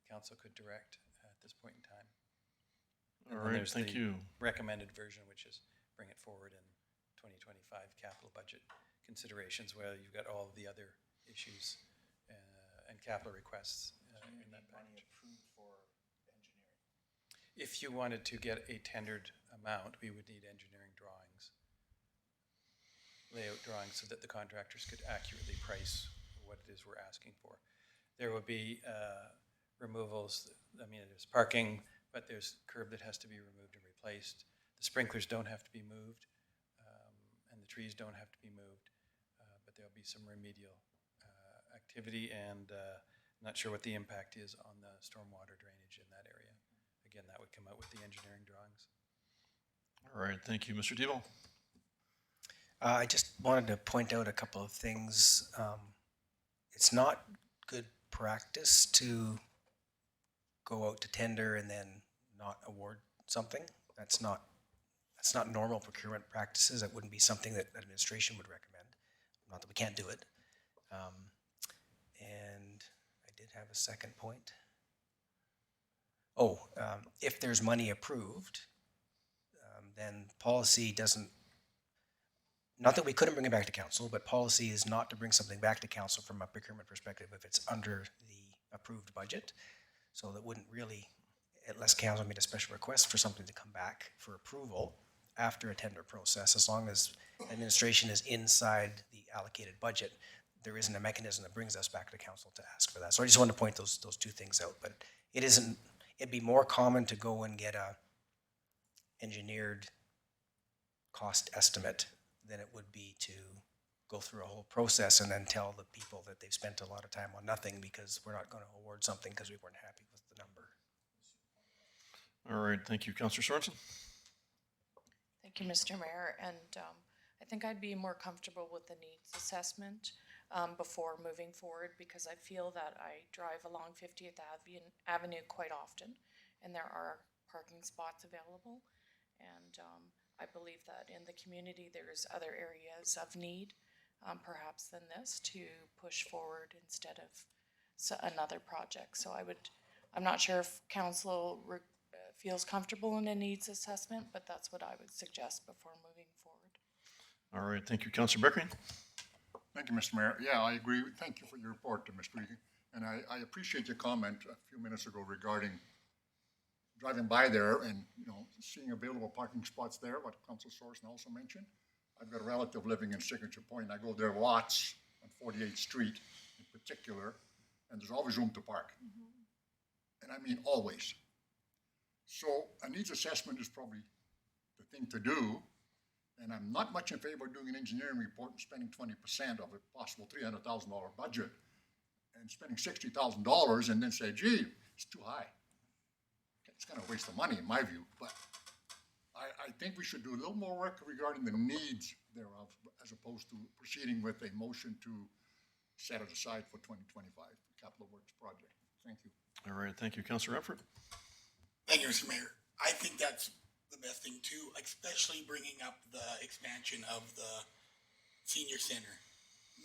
council could direct at this point in time. All And right, there's thank the you. recommended version, which is bring it forward in 2025 capital budget considerations, where you've got all of the other issues and capital requests in that package. If you wanted to get a tendered amount, we would need engineering drawings, layout drawings, so that the contractors could accurately price what it is we're asking for. There will be removals. I mean, there's parking, but there's curb that has to be removed and replaced. The sprinklers don't have to be moved, and the trees don't have to be moved, but there'll be some remedial activity, and I'm not sure what the impact is on the stormwater drainage in that area. Again, that would come out with the engineering drawings. All right, thank you. Mr. Devo? I just wanted to point out a couple of things. It's not good practice to go out to tender and then not award something. That's not normal procurement practices. That wouldn't be something that administration would recommend. Not that we can't do it. And I did have a second point. If there's money approved, then policy doesn't, not that we couldn't bring it back to council, but policy is not to bring something back to council from a procurement perspective if it's under the approved budget. So that wouldn't really, unless council made a special request for something to come back for approval after a tender process, as long as administration is inside the allocated budget, there isn't a mechanism that brings us back to council to ask for that. So I just wanted to point those two things out, but it'd be more common to go and get a engineered cost estimate than it would be to go through a whole process and then tell the people that they've spent a lot of time on nothing because we're not going to award something because we weren't happy with the number. All right, thank you. Councillor Sorensen? Thank you, Mr. Mayor, and I think I'd be more comfortable with the needs assessment before moving forward, because I feel that I drive along 50th Avenue quite often, and there are parking spots available, and I believe that in the community there's other areas of need, perhaps than this, to push forward instead of another project. So I'm not sure if council feels comfortable in a needs assessment, but that's what I would suggest before moving forward. All right, thank you. Councillor Beckering? Thank you, Mr. Mayor. Yeah, I agree. Thank you for your report, Mr. Egan. And I appreciate your comment a few minutes ago regarding driving by there and, seeing available parking spots there, what Councilor Sorensen also mentioned. I've got a relative living in Signature Point, and I go there lots on 48th Street in particular, and there's always room to park. And I mean always. So a needs assessment is probably the thing to do, and I'm not much in favor of doing an engineering report and spending 20% of a possible $300,000 budget and spending $60,000 and then say, gee, it's too high. It's kind of a waste of money in my view, but I think we should do a little more work regarding the needs thereof, as opposed to proceeding with a motion to set it aside for 2025 capital works project. Thank you. All right, thank you. Councillor Renford? Thank you, Mr. Mayor. I think that's the best thing too, especially bringing up the expansion of the senior center.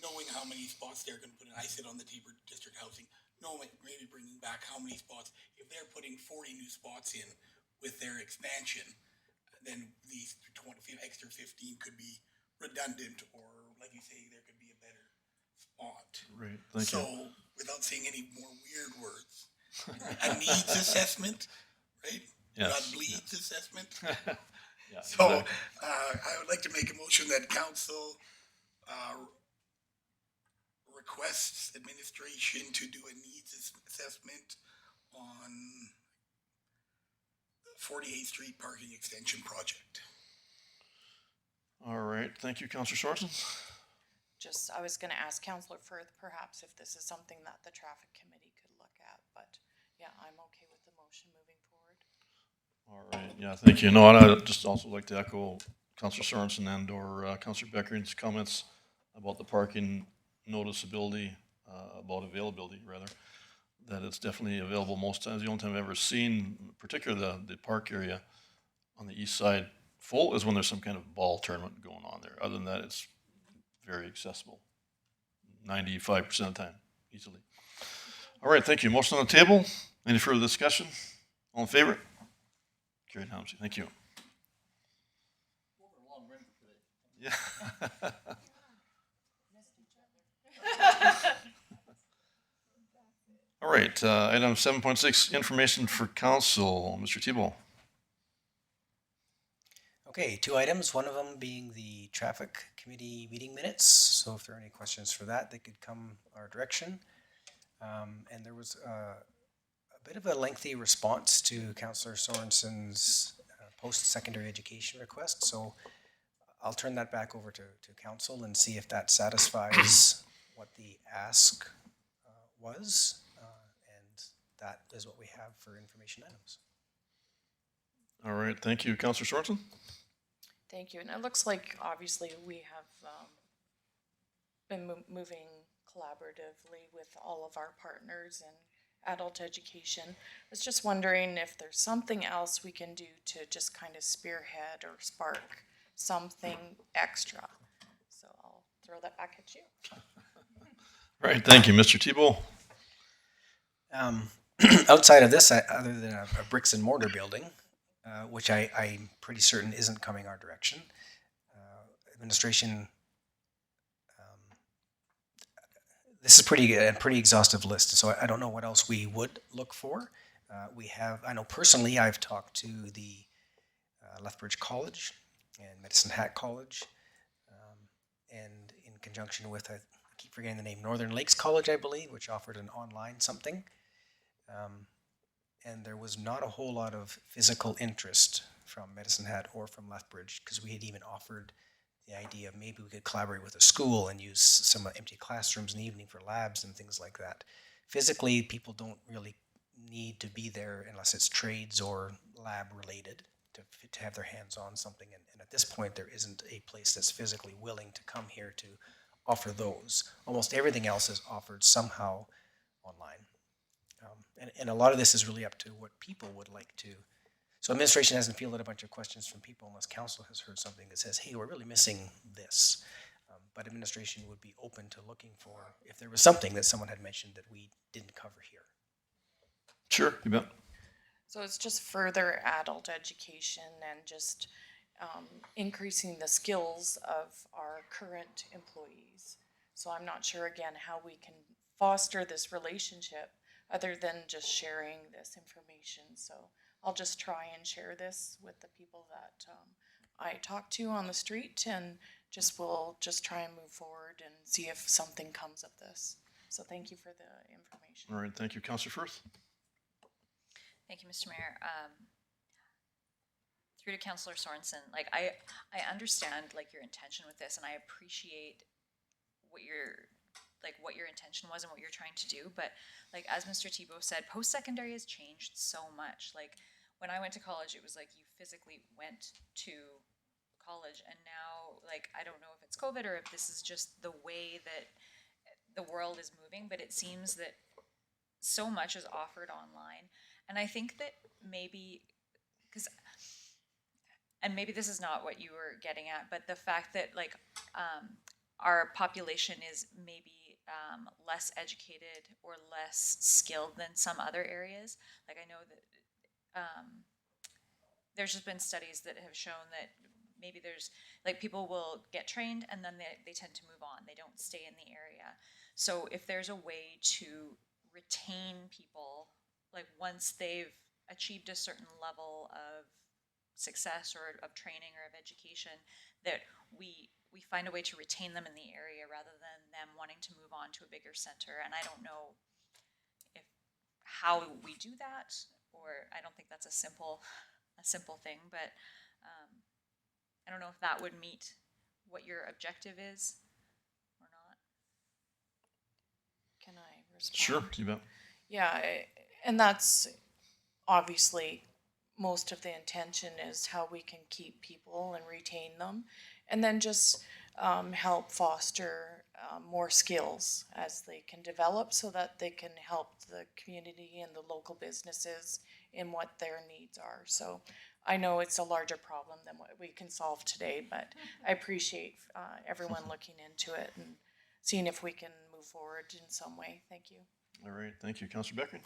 knowing how many spots they're gonna put in. I sit on the Taber District Housing, knowing, maybe bringing back how many spots. If they're putting 40 new spots in with their expansion, then these 20, extra 15 could be redundant, or like you say, there could be a better spot. Right, thank you. So, without saying any more weird words, a needs assessment, right? Yes, Not bleeds assessment. Yeah, So, exactly. I would like to make a motion that council, requests administration to do a needs assessment on 48th Street parking extension project. All right, thank you, Counselor Sorensen. Just, I was gonna ask Counselor Firth perhaps if this is something that the traffic committee could look at, but yeah, I'm okay with the motion moving forward. All right, yeah, thank you. No, and I'd just also like to echo Counselor Sorensen and or Counselor Beckering's comments about the parking noticeability, about availability rather, that it's definitely available most times. The only time I've ever seen, particularly the park area on the east side full is when there's some kind of ball tournament going on there. Other than that, it's very accessible, 95% of the time, easily. All right, thank you. Motion on the table. Any further discussion? All in favor? Carried unanimously. Thank you. Yeah. All right, item 7.6, information for council. Mr. Tebow. Okay, two items, one of them being the traffic committee meeting minutes. So if there are any questions for that, they could come our direction. And there was a bit of a lengthy response to Councillor Sorensen's post-secondary education request. So I'll turn that back over to council and see if that satisfies what the ask was. And that is what we have for information items. All right, thank you. Counselor Sorensen? Thank you. And it looks like obviously we have been moving collaboratively with all of our partners in adult education. I was just wondering if there's something else we can do to just kind of spearhead or spark something extra. So I'll throw that back at you. All right, thank you. Mr. Tebow? Outside of this, other than a bricks and mortar building, which I'm pretty certain isn't coming our direction, administration, this is a pretty exhaustive list, so I don't know what else we would look for. I know personally I've talked to the Lethbridge College and Medicine Hat College, and in conjunction with, I keep forgetting the name, Northern Lakes College, I believe, which offered an online something. And there was not a whole lot of physical interest from Medicine Hat or from Lethbridge, because we had even offered the idea of maybe we could collaborate with a school and use some empty classrooms in the evening for labs and things like that. Physically, people don't really need to be there unless it's trades or lab related to have their hands on something. And at this point, there isn't a place that's physically willing to come here to offer those. Almost everything else is offered somehow online. And a lot of this is really up to what people would like to. So administration hasn't fielded a bunch of questions from people unless council has heard something that says, hey, we're really missing this. But administration would be open to looking for if there was something that someone had mentioned that we didn't cover here. Sure, you bet. So it's just further adult education and just increasing the skills of our current employees. So I'm not sure again how we can foster this relationship other than just sharing this information. So I'll just try and share this with the people that I talk to on the street, and we'll just try and move forward and see if something comes of this. So thank you for the information. All right, thank you. Counselor Firth? Thank you, Mr. Mayor. Through to Councillor Sorensen, like I understand like your intention with this, and I appreciate what your intention was and what you're trying to do. But like as Mr. Tebow said, post-secondary has changed so much. Like when I went to college, it was like you physically went to college, and now like I don't know if it's COVID or if this is just the way that the world is moving, but it seems that so much is offered online. And I think that maybe, and maybe this is not what you were getting at, but the fact that like our population is maybe less educated or less skilled than some other areas. Like I know that there's just been studies that have shown that maybe there's like people will get trained and then they tend to move on. They don't stay in the area. So if there's a way to retain people, like once they've achieved a certain level of success or of training or of education, that we find a way to retain them in the area rather than them wanting to move on to a bigger center. And I don't know if how we do that, or I don't think that's a simple thing, but I don't know if that would meet what your objective is or not. Can I respond? Sure, you bet. Yeah, and that's obviously most of the intention is how we can keep people and retain them, and then just help foster more skills as they can develop so that they can help the community and the local businesses in what their needs are. So I know it's a larger problem than what we can solve today, but I appreciate everyone looking into it and seeing if we can move forward in some way. Thank you. All right, thank you. Councillor Becker?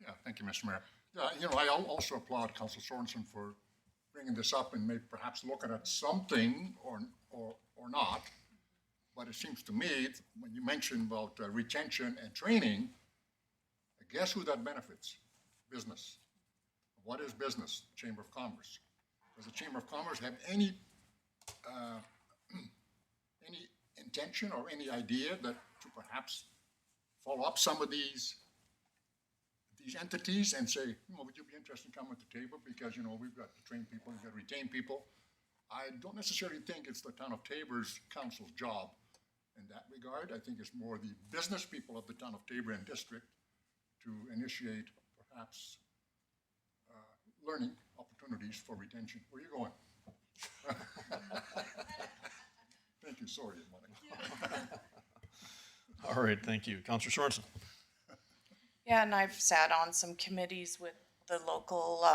Yeah, thank you, Mr. Mayor. I also applaud Council Sorensen for bringing this up and maybe perhaps looking at something or not. But it seems to me, when you mentioned about retention and training, guess who that benefits? Business. What is business? Chamber of Commerce. Does the Chamber of Commerce have any intention or any idea that to perhaps follow up some of these entities and say, would you be interested in coming to the table? Because, we've got to train people, we've got to retain people. I don't necessarily think it's the Town of Tabor's council's job in that regard. I think it's more the business people of the Town of Tabor and district to initiate perhaps learning opportunities for retention. Where are you going? Thank you, sorry, Monica. All right, thank you. Councillor Sorensen? Yeah, and I've sat on some committees with the local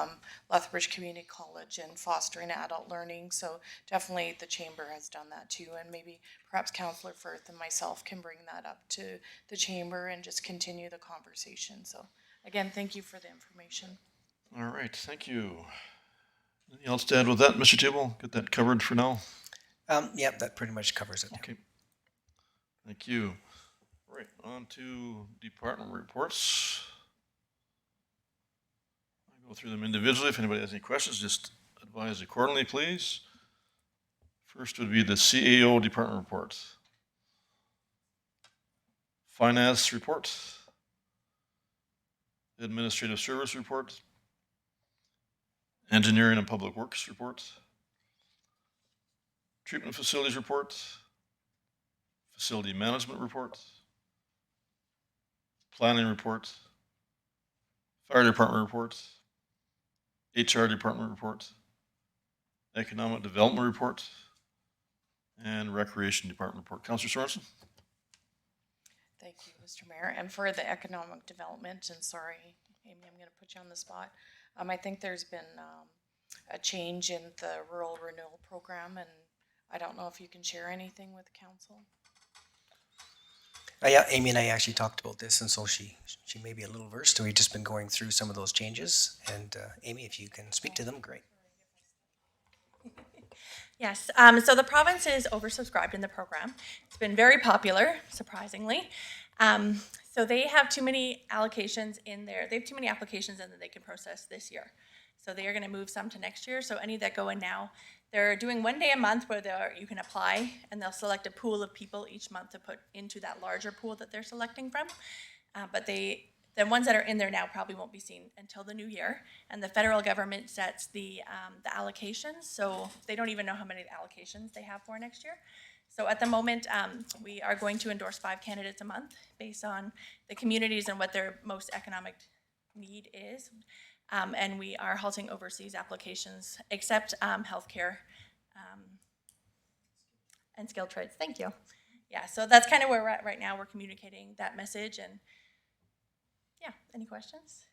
Lethbridge Community College and fostering adult learning. So definitely the chamber has done that too. And maybe perhaps Councillor Firth and myself can bring that up to the chamber and just continue the conversation. So again, thank you for the information. All right, thank you. Anything else to add with that, Mr. Table? Get that covered for now? Yep, that pretty much covers it. Okay. Thank you. All right, on to department reports. I'll go through them individually. If anybody has any questions, just advise accordingly, please. First would be the CAO department report. Finance report. Administrative service report. Engineering and public works report. Treatment facilities report. Facility management report. Planning report. Fire department report. HR department report. Economic development report. And recreation department report. Councillor Sorensen? Thank you, Mr. Mayor. And for the economic development, and sorry, Amy, I'm going to put you on the spot. I think there's been a change in the rural renewal program, and I don't know if you can share anything with the council. Yeah, Amy and I actually talked about this, and so she may be a little versed. We've just been going through some of those changes, and Amy, if you can speak to them, great. Yes, so the province is oversubscribed in the program. It's been very popular, surprisingly. So they have too many allocations in there. They have too many applications in that they can process this year. So they are going to move some to next year. So any that go in now, they're doing 1 day a month where you can apply, and they'll select a pool of people each month to put into that larger pool that they're selecting from. But the ones that are in there now probably won't be seen until the new year. And the federal government sets the allocations, so they don't even know how many allocations they have for next year. So at the moment, we are going to endorse 5 candidates a month based on the communities and what their most economic need is. And we are halting overseas applications, except healthcare and skilled trades. Thank you. Yeah, so that's kind of where we're at right now. We're communicating that message, and yeah, any questions?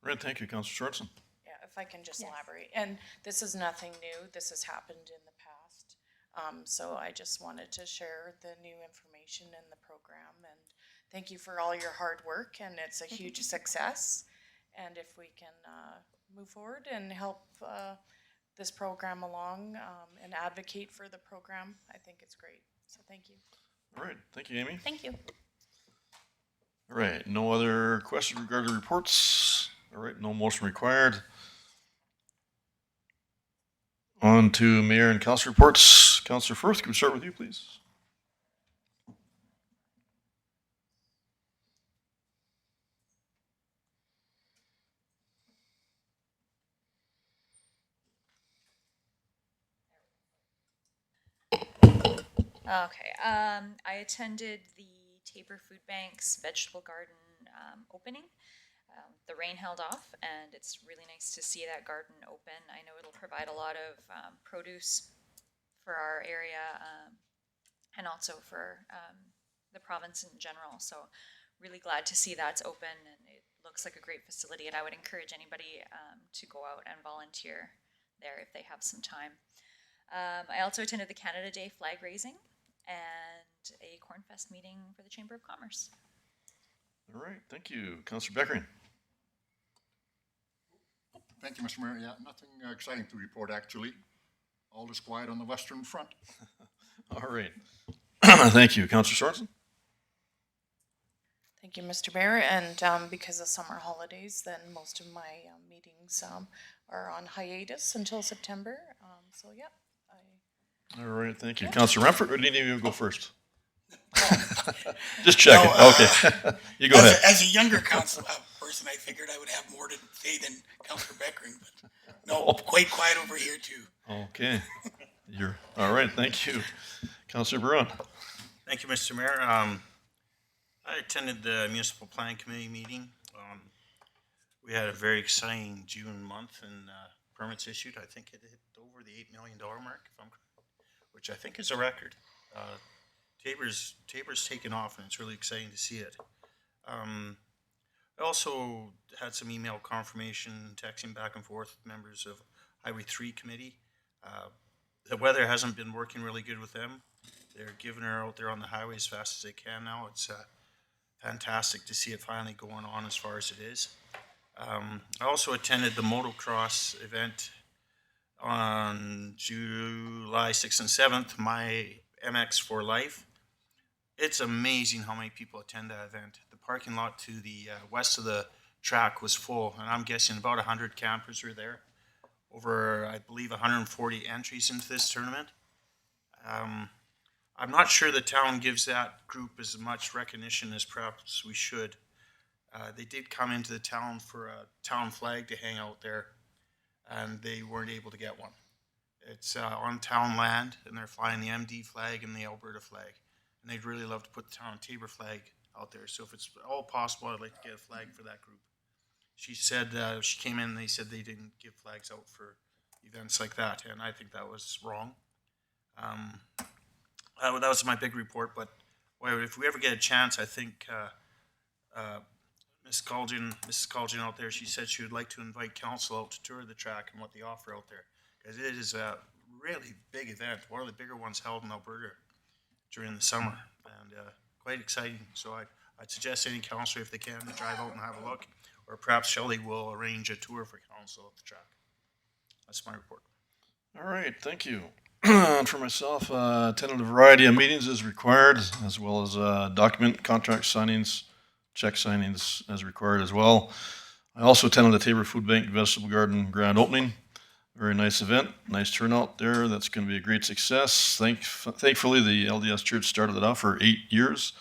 Great, thank you, Councillor Sorensen. Yeah, if I can just Yes. elaborate. And this is nothing new. This has happened in the past. So I just wanted to share the new information in the program, and thank you for all your hard work, and it's a huge success. And if we can move forward and help this program along and advocate for the program, I think it's great. So thank you. All right, thank you, Amy. Thank you. All right, no other questions regarding reports? All right, no motion required. On to mayor and council reports. Councilor Firth, can we start with you, please? Okay, I attended the Tabor Food Bank's vegetable garden opening. The rain held off, and it's really nice to see that garden open. I know it'll provide a lot of produce for our area and also for the province in general. So really glad to see that's open, and it looks like a great facility, and I would encourage anybody to go out and volunteer there if they have some time. I also attended the Canada Day flag raising and a Cornfest meeting for the Chamber of Commerce. All right, thank you. Councilor Beckering. Thank you, Mr. Mayor. Yeah, nothing exciting to report, actually. All is quiet on the Western Front. All right. Thank you. Councilor Sorensen? Thank you, Mr. Mayor. And because of summer holidays, then most of my meetings are on hiatus until September. So, yeah. All right, thank you. Councilor Renford, or did you even go first? Just checking. Okay. You go ahead. As a younger council person, I figured I would have more to say than Councilor Beckering, but no, quite quiet over here too. Okay. You're all right. Thank you. Councilor Barone. Thank you, Mr. Mayor. I attended the Municipal Planning Committee meeting. We had a very exciting June month and permits issued. I think it hit over the $8 million mark, if I'm correct, which I think is a record. Tabor's taken off, and it's really exciting to see it. I also had some email confirmation, texting back and forth with members of Highway 3 Committee. The weather hasn't been working really good with them. They're giving her out there on the highway as fast as they can now. It's fantastic to see it finally going on as far as it is. I also attended the motocross event on July 6th and 7th, My MX for Life. It's amazing how many people attend that event. The parking lot to the west of the track was full, and I'm guessing about 100 campers were there. Over, I believe, 140 entries into this tournament. I'm not sure the town gives that group as much recognition as perhaps we should. They did come into the town for a town flag to hang out there, and they weren't able to get one. It's on town land, and they're flying the MD flag and the Alberta flag. And they'd really love to put the town Tabor flag out there. So if it's all possible, I'd like to get a flag for that group. She said, she came in and they said they didn't give flags out for events like that, and I think that was wrong. That was my big report, but if we ever get a chance, I think Mrs. Colgin out there, she said she would like to invite council out to tour the track and what they offer out there, because it is a really big event, one of the bigger ones held in Alberta during the summer, and quite exciting. So I'd suggest any councillor, if they can, to drive out and have a look, or perhaps Shelley will arrange a tour for council at the track. That's my report. All right, thank you. For myself, attended a variety of meetings as required, as well as document contract signings, check signings as required as well. I also attended the Tabor Food Bank Vegetable Garden grand opening. Very nice event, nice turnout there. That's going to be a great success. Thankfully, the LDS Church started it off for 8 years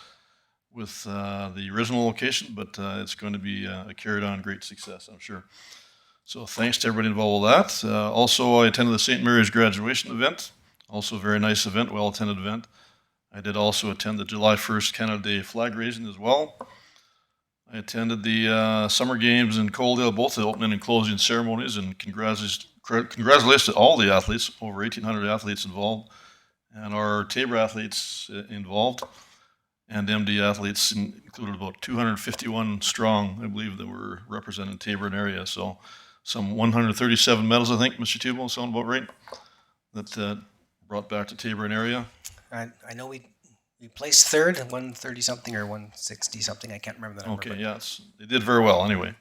with the original location, but it's going to be a carried on great success, I'm sure. So thanks to everybody involved with that. Also, I attended the St. Mary's graduation event. Also a very nice event, well-attended event. I did also attend the July 1st Canada Day flag raising as well. I attended the Summer Games in Coaldale, both the opening and closing ceremonies, and congratulations to all the athletes, over 1,800 athletes involved, and our Tabor athletes involved, and MD athletes included about 251 strong, I believe, that were representing Tabor and area. So some 137 medals, I think, Mr. Tebow, sound about right? That brought back to Tabor and area. I know we placed third, 130 something or 160 something. I can't remember the number. Okay, but yeah, they did very well anyway.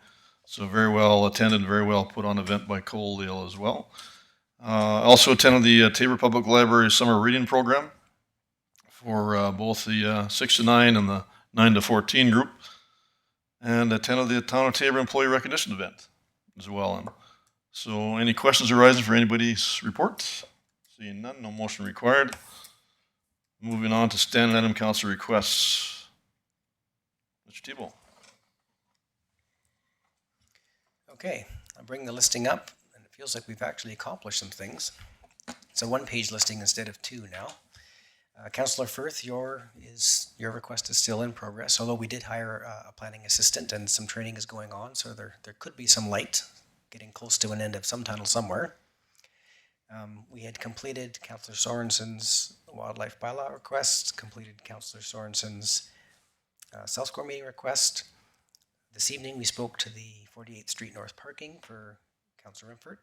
So very well attended, very well put on event by Coaldale as well. Also attended the Tabor Public Library Summer Reading Program for both the 6 to 9 and the 9 to 14 group, and attended the Town of Tabor Employee Recognition event as well. And so any questions arising for anybody's report? Seeing none, no motion required. Moving on to standing item council requests. Mr. Tebow. Okay, I'll bring the listing up, and it feels like we've actually accomplished some things. It's a one-page listing instead of two now. Councillor Firth, your request is still in progress, although we did hire a planning assistant and some training is going on, so there could be some light getting close to an end of some tunnel somewhere. We had completed Councillor Sorensen's wildlife bylaw request, completed Councillor Sorensen's South Score meeting request. This evening, we spoke to the 48th Street North parking for Councillor Rimford.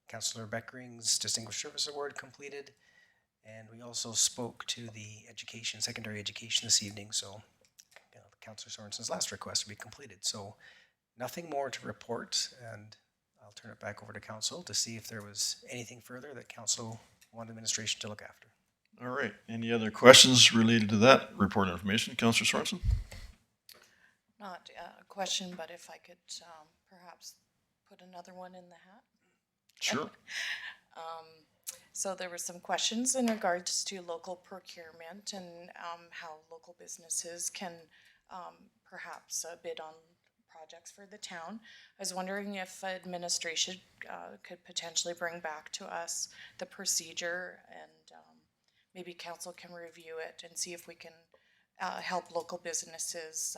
Councillor Beckering's Distinguished Service Award completed, and we also spoke to the secondary education this evening, so Councillor Sorensen's last request to be completed. So nothing more to report, and I'll turn it back over to council to see if there was anything further that council wanted administration to look after. All right, any other questions related to that report information? Councillor Sorensen? Not a question, but if I could perhaps put another one in the hat. Sure. So there were some questions in regards to local procurement and how local businesses can perhaps bid on projects for the town. I was wondering if administration could potentially bring back to us the procedure, and maybe council can review it and see if we can help local businesses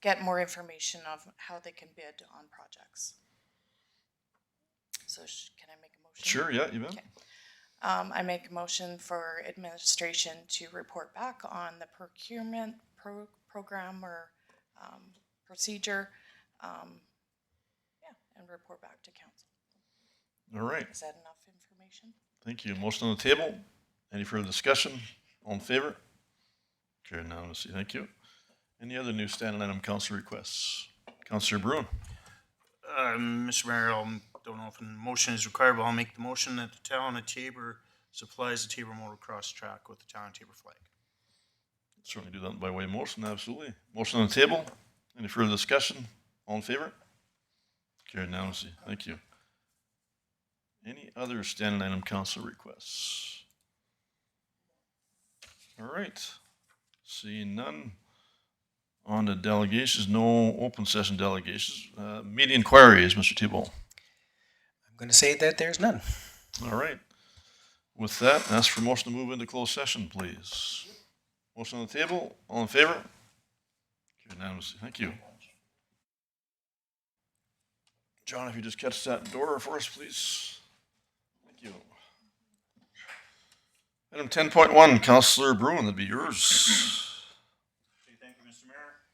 get more information of how they can bid on projects. So can I make a motion? Sure, yeah, you bet. Okay. I make a motion for administration to report back on the procurement program or procedure, and report back to council. All right, Is that enough information? thank you. Motion on the table. Any further discussion? All in favor? Carried unanimously, thank you. Any other new standing item council requests? Councillor Bruin? Mr. Mayor, I don't know if a motion is required, but I'll make the motion that the town of Tabor supplies the Tabor motocross track with the town of Tabor flag. Certainly do that by way of motion, absolutely. Motion on the table. Any further discussion? All in favor? Carried unanimously, thank you. Any other standing item council requests? All right, seeing none. On to delegations, no open session delegations. Media inquiries, Mr. Tebow. I'm going to say that there's none. All right. With that, ask for motion to move into closed session, please. Motion on the table. All in favor? Carried unanimously. Thank you. John, if you just catch that door for us, please. Thank you. Item 10.1, Councillor Bruin, that'd be yours. Okay, thank you, Mr. Mayor.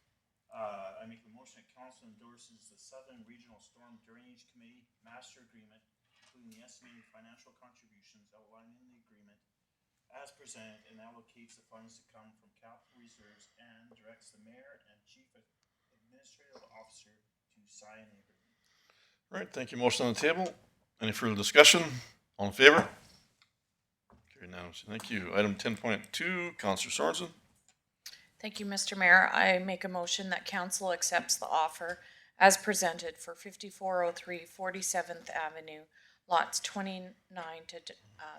I make the motion that council endorses the Southern Regional Storm Drainage Committee Master Agreement, including the estimated financial contributions outlined in the agreement as presented, and allocates the funds to come from capital reserves, and directs the mayor and chief administrative officer to sign the agreement. All right, thank you. Motion on the table. Any further discussion? All in favor? Carried unanimously. Thank you. Item 10.2, Councillor Sorensen. Thank you, Mr. Mayor. I make a motion that council accepts the offer as presented for 5403 47th Avenue, lots 29 to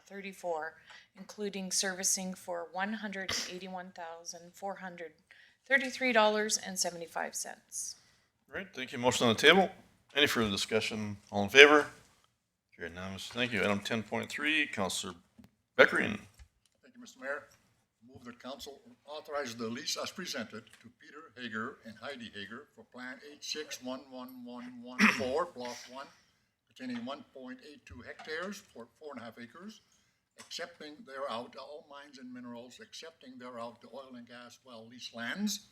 34, including servicing for $181,433.75. All right, thank you. Motion on the table. Any further discussion? All in favor? Carried unanimously. Thank you. Item 10.3, Councillor Beckering. Thank you, Mr. Mayor. Move that council authorize the lease as presented to Peter Hager and Heidi Hager for Plan 861114, Block 1, containing 1.82 hectares for 4.5 acres, accepting thereout all mines and minerals, accepting thereout the oil and gas well lease lands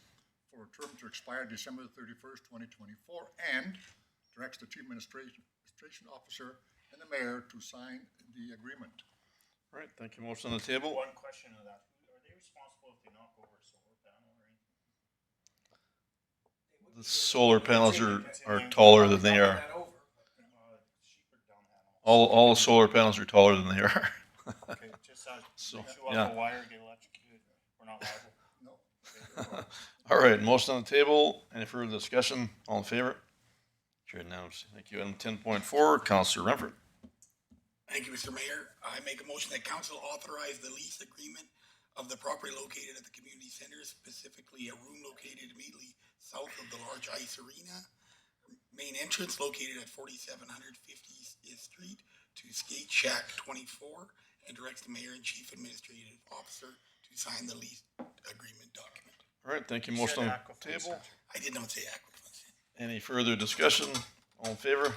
for a term to expire December 31st, 2024, and directs the chief administration officer and the mayor to sign the agreement. All right, thank you. Motion on the table. One question of that, are they responsible if they knock over a solar panel or anything? The solar panels are taller than they are. Cheaper down that hole. All solar panels are taller than they are. Okay, just So, chew off yeah. a wire, get electrocuted, we're not liable. No. All right, motion on the table. Any further discussion? All in favor? Carried unanimously. Thank you. Item 10.4, Councillor Renford. Thank you, Mr. Mayor. I make a motion that council authorize the lease agreement of the property located at the community center, specifically a room located immediately south of the large ice arena, main entrance located at 4700 50th Street to Skate Shack 24, and directs the mayor and chief administrative officer to sign the lease agreement document. All right, thank you. You Motion said on Aquafina the table. Center. I did not say Aquafina. Any further discussion? All in favor?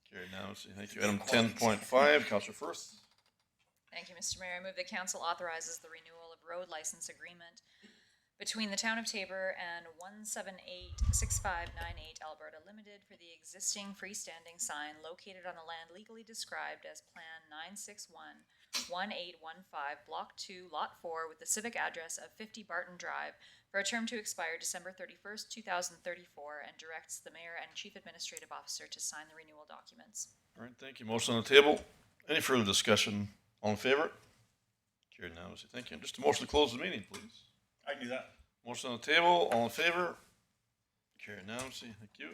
Carried unanimously. Thank you. Item 10.5, Councillor Firth. Thank you, Mr. Mayor. I move the council authorizes the renewal of road license agreement between the town of Tabor and 1786598 Alberta Limited for the existing freestanding sign located on the land legally described as Plan 961-1815, Block 2, Lot 4, with the civic address of 50 Barton Drive for a term to expire December 31st, 2034, and directs the mayor and chief administrative officer to sign the renewal documents. All right, thank you. Motion on the table. Any further discussion? All in favor? Carried unanimously. Thank you. Just a motion to close the meeting, please. I can do that. Motion on the table. All in favor? Carried unanimously. Thank you.